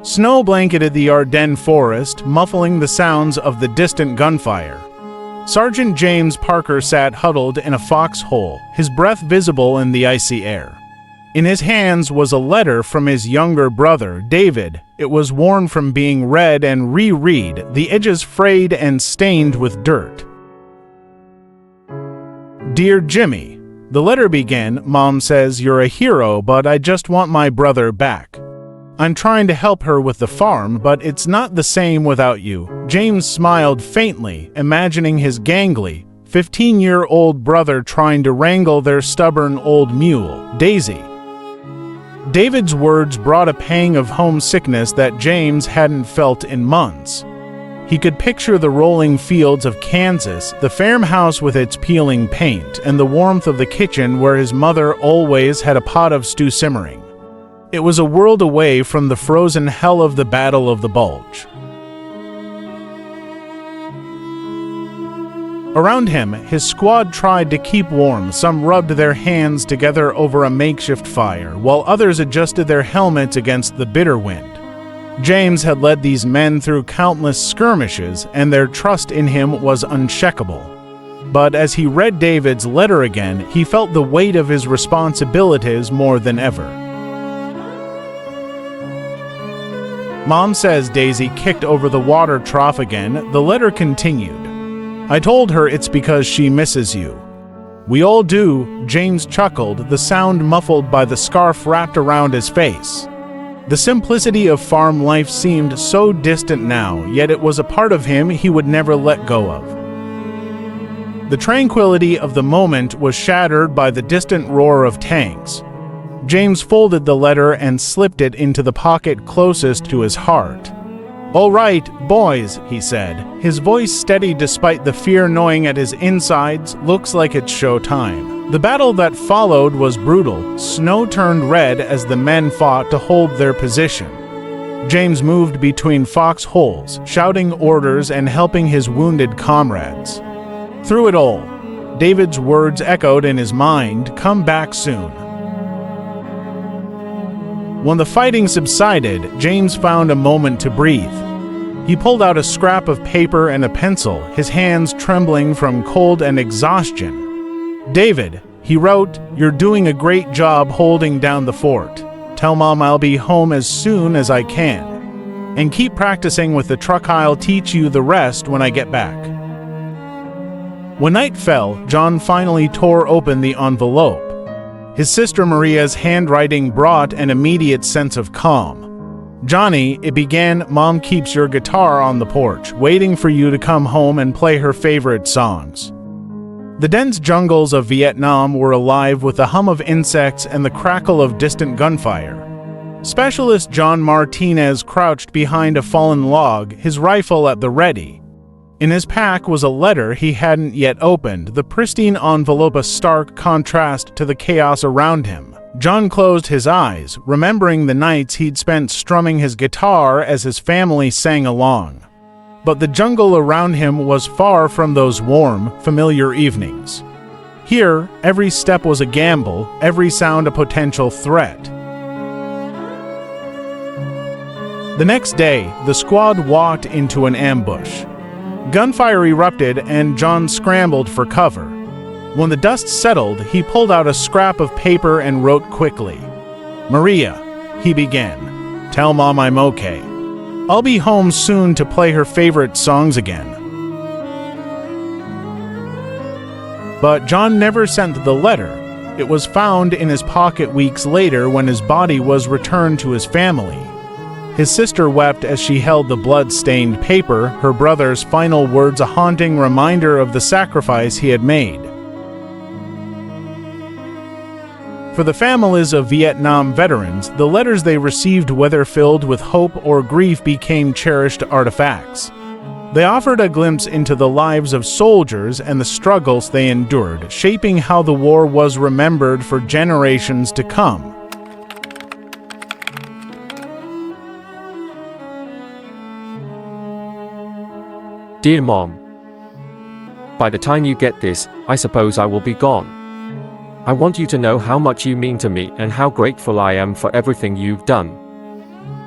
Snow blanketed the Ardennes forest, muffling the sounds of the distant gunfire. Sergeant James Parker sat huddled in a foxhole, his breath visible in the icy air. In his hands was a letter from his younger brother, David. It was worn from being read and reread, the edges frayed and stained with dirt. "Dear Jimmy," The letter began, "Mom says you're a hero, but I just want my brother back. I'm trying to help her with the farm, but it's not the same without you." James smiled faintly, imagining his gangly, 15-year-old brother trying to wrangle their stubborn old mule, Daisy. David's words brought a pang of homesickness that James hadn't felt in months. He could picture the rolling fields of Kansas, the farmhouse with its peeling paint, and the warmth of the kitchen where his mother always had a pot of stew simmering. It was a world away from the frozen hell of the Battle of the Bulge. Around him, his squad tried to keep warm. Some rubbed their hands together over a makeshift fire, while others adjusted their helmets against the bitter wind. James had led these men through countless skirmishes, and their trust in him was unshakable. But as he read David's letter again, he felt the weight of his responsibilities more than ever. Mom says Daisy kicked over the water trough again. The letter continued. "I told her it's because she misses you." "We all do," James chuckled, the sound muffled by the scarf wrapped around his face. The simplicity of farm life seemed so distant now, yet it was a part of him he would never let go of. The tranquility of the moment was shattered by the distant roar of tanks. James folded the letter and slipped it into the pocket closest to his heart. "All right, boys," he said, his voice steady despite the fear gnawing at his insides. "Looks like it's show time." The battle that followed was brutal. Snow turned red as the men fought to hold their position. James moved between foxholes, shouting orders and helping his wounded comrades. Through it all, David's words echoed in his mind, "Come back soon." When the fighting subsided, James found a moment to breathe. He pulled out a scrap of paper and a pencil, his hands trembling from cold and exhaustion. "David," he wrote, "you're doing a great job holding down the fort. Tell Mom I'll be home as soon as I can. And keep practicing with the truck. I'll teach you the rest when I get back." When night fell, John finally tore open the envelope. His sister Maria's handwriting brought an immediate sense of calm. "Johnny," it began, "Mom keeps your guitar on the porch, waiting for you to come home and play her favorite songs." The dense jungles of Vietnam were alive with the hum of insects and the crackle of distant gunfire. Specialist John Martinez crouched behind a fallen log, his rifle at the ready. In his pack was a letter he hadn't yet opened, the pristine envelope a stark contrast to the chaos around him. John closed his eyes, remembering the nights he'd spent strumming his guitar as his family sang along. But the jungle around him was far from those warm, familiar evenings. Here, every step was a gamble, every sound a potential threat. The next day, the squad walked into an ambush. Gunfire erupted and John scrambled for cover. When the dust settled, he pulled out a scrap of paper and wrote quickly. "Maria," he began, "tell Mom I'm okay. I'll be home soon to play her favorite songs again." But John never sent the letter. It was found in his pocket weeks later when his body was returned to his family. His sister wept as she held the blood-stained paper, her brother's final words a haunting reminder of the sacrifice he had made. For the families of Vietnam veterans, the letters they received, whether filled with hope or grief, became cherished artifacts. They offered a glimpse into the lives of soldiers and the struggles they endured, shaping how the war was remembered for generations to come. Dear Mom, by the time you get this, I suppose I will be gone. I want you to know how much you mean to me and how grateful I am for everything you've done.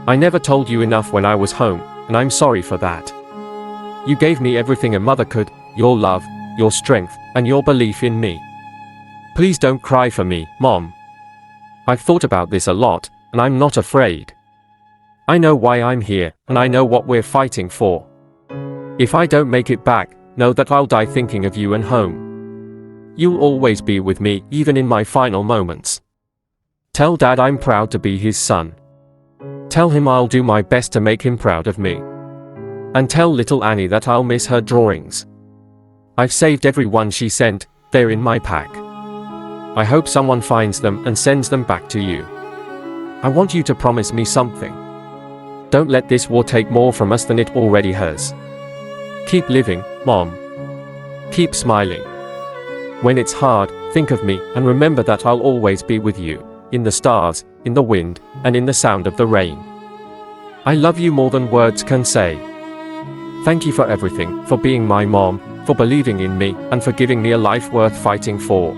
I never told you enough when I was home, and I'm sorry for that. You gave me everything a mother could, your love, your strength, and your belief in me. Please don't cry for me, Mom. I've thought about this a lot, and I'm not afraid. I know why I'm here, and I know what we're fighting for. If I don't make it back, know that I'll die thinking of you and home. You'll always be with me, even in my final moments. Tell Dad I'm proud to be his son. Tell him I'll do my best to make him proud of me. And tell little Annie that I'll miss her drawings. I've saved every one she sent, they're in my pack. I hope someone finds them and sends them back to you. I want you to promise me something. Don't let this war take more from us than it already has. Keep living, Mom. Keep smiling. When it's hard, think of me and remember that I'll always be with you, in the stars, in the wind, and in the sound of the rain. I love you more than words can say. Thank you for everything, for being my mom, for believing in me, and for giving me a life worth fighting for.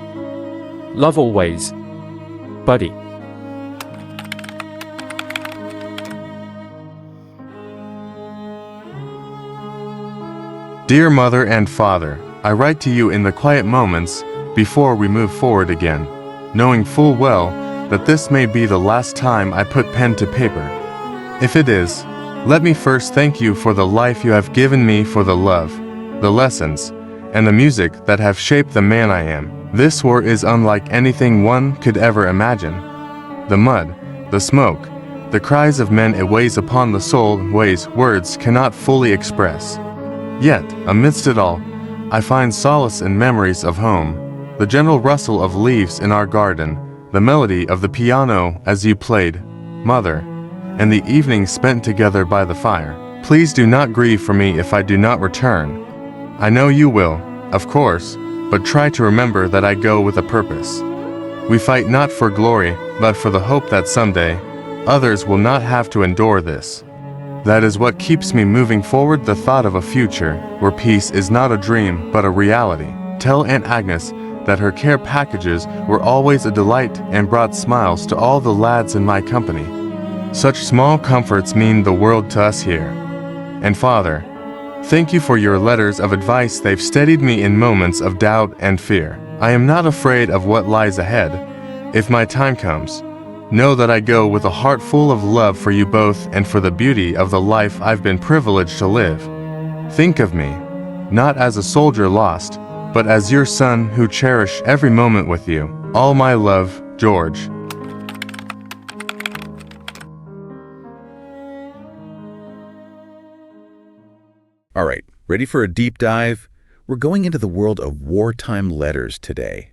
Love always. Buddy. Dear Mother and Father, I write to you in the quiet moments before we move forward again, knowing full well that this may be the last time I put pen to paper. If it is, let me first thank you for the life you have given me, for the love, the lessons, and the music that have shaped the man I am. This war is unlike anything one could ever imagine. The mud, the smoke, the cries of men, it weighs upon the soul in ways words cannot fully express. Yet, amidst it all, I find solace in memories of home, the gentle rustle of leaves in our garden, the melody of the piano as you played, Mother, and the evenings spent together by the fire. Please do not grieve for me if I do not return. I know you will, of course, but try to remember that I go with a purpose. We fight not for glory, but for the hope that someday, others will not have to endure this. That is what keeps me moving forward, the thought of a future where peace is not a dream but a reality. Tell Aunt Agnes that her care packages were always a delight and brought smiles to all the lads in my company. Such small comforts mean the world to us here. And Father, thank you for your letters of advice, they've steadied me in moments of doubt and fear. I am not afraid of what lies ahead. If my time comes, know that I go with a heart full of love for you both and for the beauty of the life I've been privileged to live. Think of me, not as a soldier lost, but as your son who cherish every moment with you. All my love, George. All right, ready for a deep dive? We're going into the world of wartime letters today.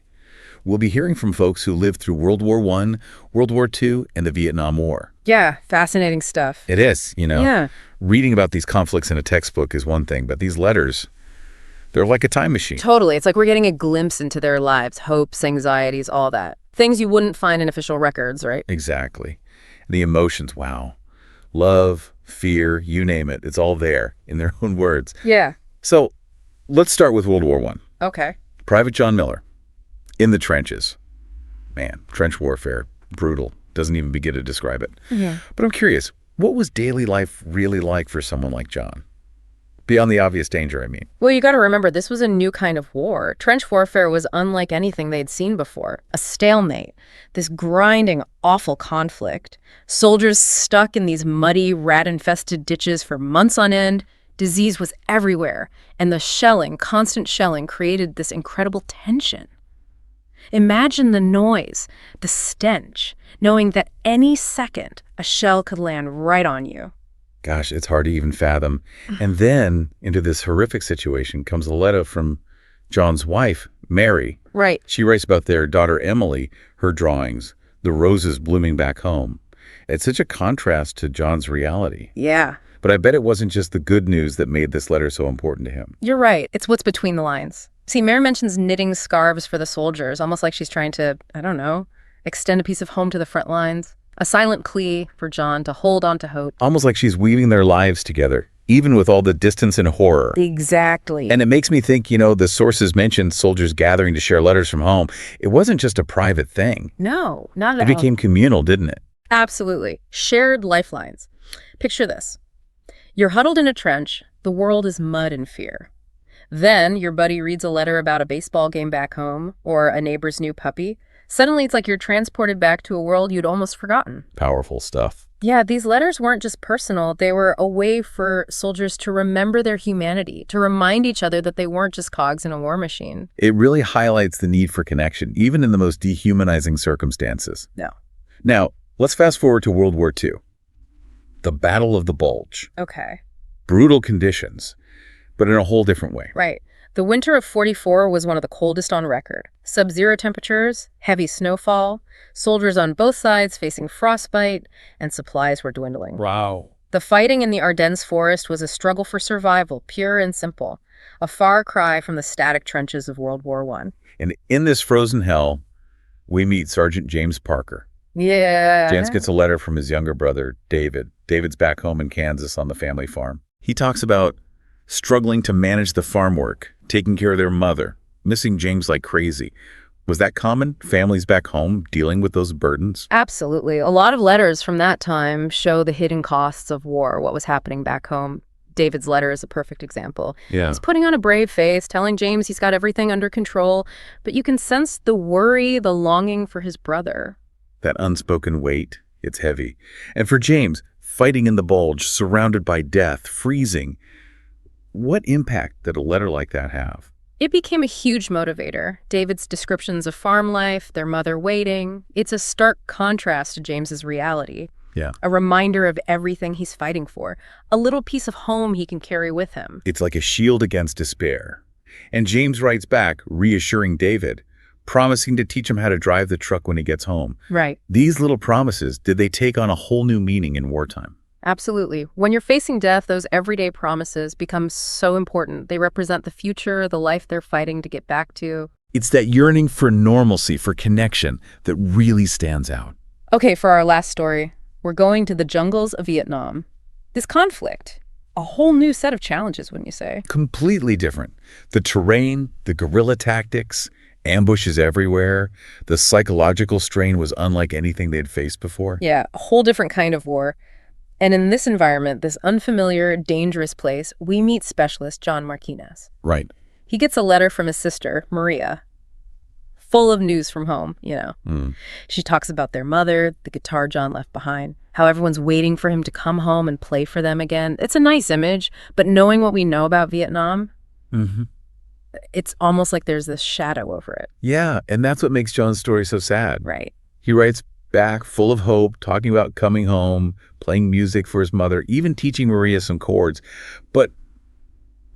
We'll be hearing from folks who lived through World War I, World War II, and the Vietnam War. Yeah, fascinating stuff. It is, Yeah. Reading about these conflicts in a textbook is one thing, but these letters, they're like a time machine. Totally. It's like we're getting a glimpse into their lives, hopes, anxieties, all that. Things you wouldn't find in official records, right? Exactly. The emotions, wow. Love, fear, you name it. It's all there in their own words. Yeah. So let's start with World War I. Okay. Private John Miller, in the trenches. Man, trench warfare, brutal. Doesn't even begin to describe it. Yeah. But I'm curious, what was daily life really like for someone like John? Beyond the obvious danger, I mean. Well, you got to remember, this was a new kind of war. Trench warfare was unlike anything they'd seen before. A stalemate, this grinding, awful conflict. Soldiers stuck in these muddy, rat-infested ditches for months on end. Disease was everywhere. And the shelling, constant shelling, created this incredible tension. Imagine the noise, the stench, knowing that any second a shell could land right on you. Gosh, it's hard to even fathom. And then into this horrific situation comes a letter from John's wife, Mary. Right. She writes about their daughter, Emily, her drawings, the roses blooming back home. It's such a contrast to John's reality. Yeah. But I bet it wasn't just the good news that made this letter so important to him. You're right. It's what's between the lines. See, Mary mentions knitting scarves for the soldiers, almost like she's trying to, I don't know, extend a piece of home to the front lines. A silent plea for John to hold on to hope. Almost like she's weaving their lives together, even with all the distance and horror. Exactly. And it makes me think, the sources mentioned soldiers gathering to share letters from home. It wasn't just a private thing. No, not at all. It became communal, didn't it? Absolutely. Shared lifelines. Picture this. You're huddled in a trench. The world is mud and fear. Then your buddy reads a letter about a baseball game back home or a neighbor's new puppy. Suddenly it's like you're transported back to a world you'd almost forgotten. Powerful stuff. Yeah, these letters weren't just personal. They were a way for soldiers to remember their humanity, to remind each other that they weren't just cogs in a war machine. It really highlights the need for connection, even in the most dehumanizing circumstances. No. Now, let's fast forward to World War II. The Battle of the Bulge. Okay. Brutal conditions, but in a whole different way. Right. The winter of '44 was one of the coldest on record. Sub-zero temperatures, heavy snowfall, soldiers on both sides facing frostbite, and supplies were dwindling. Wow. The fighting in the Ardennes forest was a struggle for survival, pure and simple, a far cry from the static trenches of World War I. And in this frozen hell, we meet Sergeant James Parker. Yeah. James gets a letter from his younger brother, David. David's back home in Kansas on the family farm. He talks about struggling to manage the farm work, taking care of their mother, missing James like crazy. Was that common? Families back home dealing with those burdens? Absolutely. A lot of letters from that time show the hidden costs of war, what was happening back home. David's letter is a perfect example. Yeah. He's putting on a brave face, telling James he's got everything under control, but you can sense the worry, the longing for his brother. That unspoken weight, it's heavy. And for James, fighting in the bulge, surrounded by death, freezing, what impact did a letter like that have? It became a huge motivator. David's descriptions of farm life, their mother waiting, it's a stark contrast to James's reality. Yeah. A reminder of everything he's fighting for, a little piece of home he can carry with him. It's like a shield against despair. And James writes back, reassuring David, promising to teach him how to drive the truck when he gets home. Right. These little promises, did they take on a whole new meaning in wartime? Absolutely. When you're facing death, those everyday promises become so important. They represent the future, the life they're fighting to get back to. It's that yearning for normalcy, for connection, that really stands out. Okay, for our last story, we're going to the jungles of Vietnam. This conflict, a whole new set of challenges, wouldn't you say? Completely different. The terrain, the guerrilla tactics, ambushes everywhere. The psychological strain was unlike anything they'd faced before. Yeah, a whole different kind of war. And in this environment, this unfamiliar, dangerous place, we meet specialist John Marquinez. Right. He gets a letter from his sister, Maria, full of news from home, She talks about their mother, the guitar John left behind, how everyone's waiting for him to come home and play for them again. It's a nice image, but knowing what we know about Vietnam, it's almost like there's this shadow over it. Yeah, and that's what makes John's story so sad. Right. He writes back full of hope, talking about coming home, playing music for his mother, even teaching Maria some chords. But,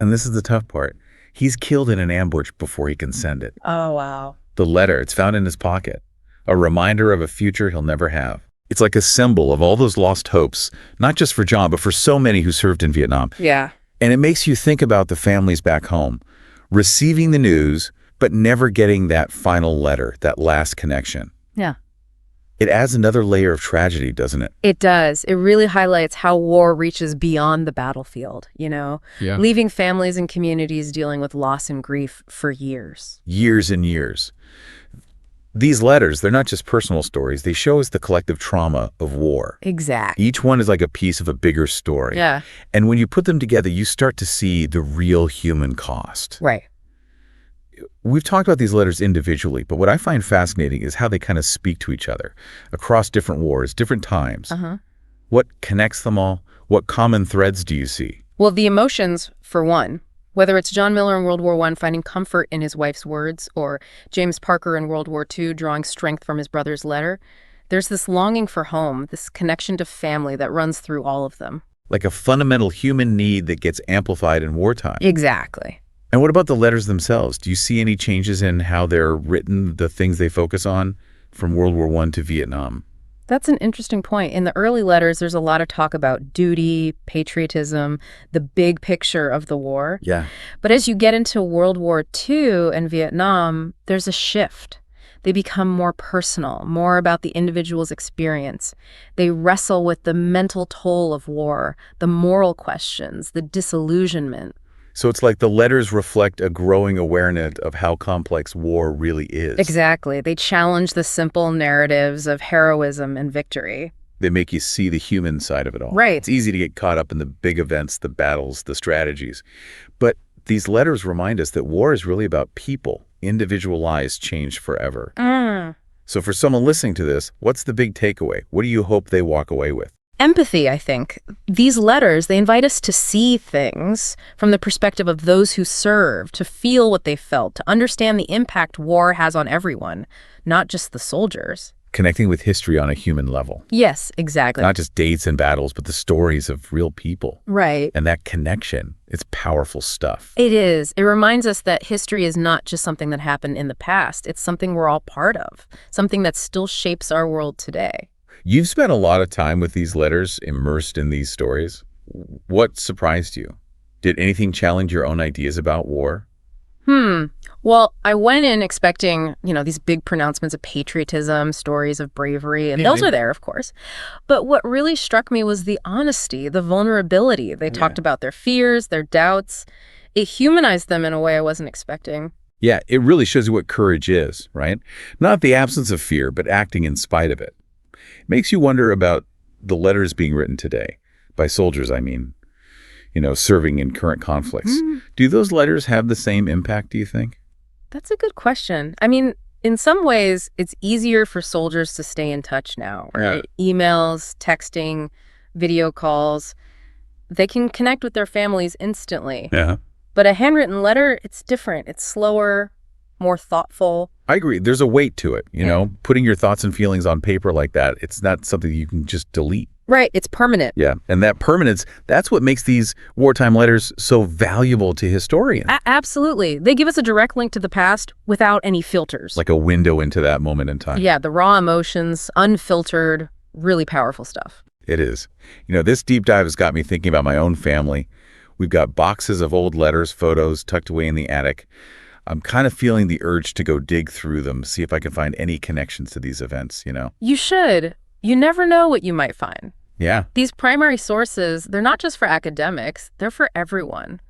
and this is the tough part, he's killed in an ambush before he can send it. Oh, wow. The letter, it's found in his pocket, a reminder of a future he'll never have. It's like a symbol of all those lost hopes, not just for John, but for so many who served in Vietnam. Yeah. And it makes you think about the families back home, receiving the news, but never getting that final letter, that last connection. Yeah. It adds another layer of tragedy, doesn't it? It does. It really highlights how war reaches beyond the battlefield, Yeah. leaving families and communities dealing with loss and grief for years. Years and years. These letters, they're not just personal stories. They show us the collective trauma of war. Exactly. Each one is like a piece of a bigger story. Yeah. And when you put them together, you start to see the real human cost. Right. We've talked about these letters individually, but what I find fascinating is how they kind of speak to each other across different wars, different times. What connects them all? What common threads do you see? Well, the emotions, for one, whether it's John Miller in World War I finding comfort in his wife's words, or James Parker in World War II drawing strength from his brother's letter, there's this longing for home, this connection to family that runs through all of them. Like a fundamental human need that gets amplified in wartime. Exactly. And what about the letters themselves? Do you see any changes in how they're written, the things they focus on from World War I to Vietnam? That's an interesting point. In the early letters, there's a lot of talk about duty, patriotism, the big picture of the war. Yeah. But as you get into World War II and Vietnam, there's a shift. They become more personal, more about the individual's experience. They wrestle with the mental toll of war, the moral questions, the disillusionment. So it's like the letters reflect a growing awareness of how complex war really is. Exactly. They challenge the simple narratives of heroism and victory. They make you see the human side of it all. Right. It's easy to get caught up in the big events, the battles, the strategies. But these letters remind us that war is really about people, individual lives changed forever. So for someone listening to this, what's the big takeaway? What do you hope they walk away with? Empathy, I think. These letters, they invite us to see things from the perspective of those who serve, to feel what they felt, to understand the impact war has on everyone, not just the soldiers. Connecting with history on a human level. Yes, exactly. Not just dates and battles, but the stories of real people. Right. And that connection, it's powerful stuff. It is. It reminds us that history is not just something that happened in the past. It's something we're all part of, something that still shapes our world today. You've spent a lot of time with these letters, immersed in these stories. What surprised you? Did anything challenge your own ideas about war? Well, I went in expecting, these big pronouncements of patriotism, stories of bravery, and those are there, of course. But what really struck me was the honesty, the vulnerability. They talked about their fears, their doubts. It humanized them in a way I wasn't expecting. Yeah, it really shows you what courage is, right? Not the absence of fear, but acting in spite of it. It makes you wonder about the letters being written today, by soldiers, I mean, serving in current conflicts. Do those letters have the same impact, do you think? That's a good question. I mean, in some ways, it's easier for soldiers to stay in touch now, right? Emails, texting, video calls. They can connect with their families instantly. Yeah. But a handwritten letter, it's different. It's slower, more thoughtful. I agree. There's a weight to it, Putting your thoughts and feelings on paper like that, it's not something you can just delete. Right. It's permanent. Yeah. And that permanence, that's what makes these wartime letters so valuable to historians. Absolutely. They give us a direct link to the past without any filters. Like a window into that moment in time. Yeah. The raw emotions, unfiltered, really powerful stuff. It is. This deep dive has got me thinking about my own family. We've got boxes of old letters, photos tucked away in the attic. I'm kind of feeling the urge to go dig through them, see if I can find any connections to these events, You should. You never know what you might find. Yeah. These primary sources, they're not just for academics, they're for everyone.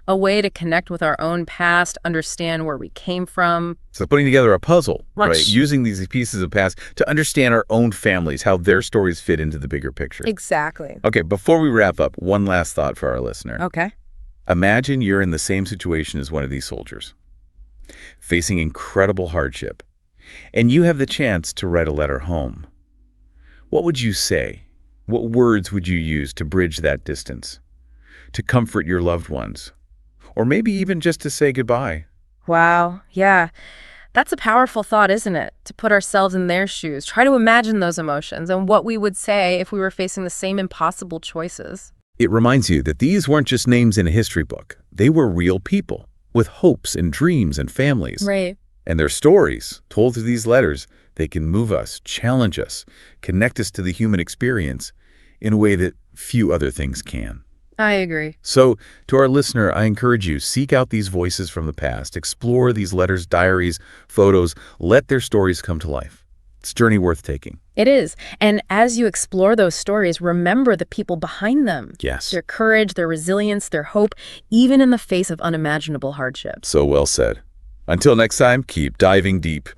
A way to connect with our own past, understand where we came from. So putting together a puzzle, Right. Using these pieces of past to understand our own families, how their stories fit into the bigger picture. Exactly. Okay, before we wrap up, one last thought for our listener. Okay. Imagine you're in the same situation as one of these soldiers, facing incredible hardship, and you have the chance to write a letter home. What would you say? What words would you use to bridge that distance, to comfort your loved ones, or maybe even just to say goodbye? Wow. Yeah. That's a powerful thought, isn't it? To put ourselves in their shoes, try to imagine those emotions and what we would say if we were facing the same impossible choices. It reminds you that these weren't just names in a history book. They were real people with hopes and dreams and families. Right. And their stories, told through these letters, they can move us, challenge us, connect us to the human experience in a way that few other things can. I agree. So, to our listener, I encourage you, seek out these voices from the past, explore these letters, diaries, photos, let their stories come to life. It's a journey worth taking. It is. And as you explore those stories, remember the people behind them. Yes. Their courage, their resilience, their hope, even in the face of unimaginable hardships. So well said. Until next time, keep diving deep.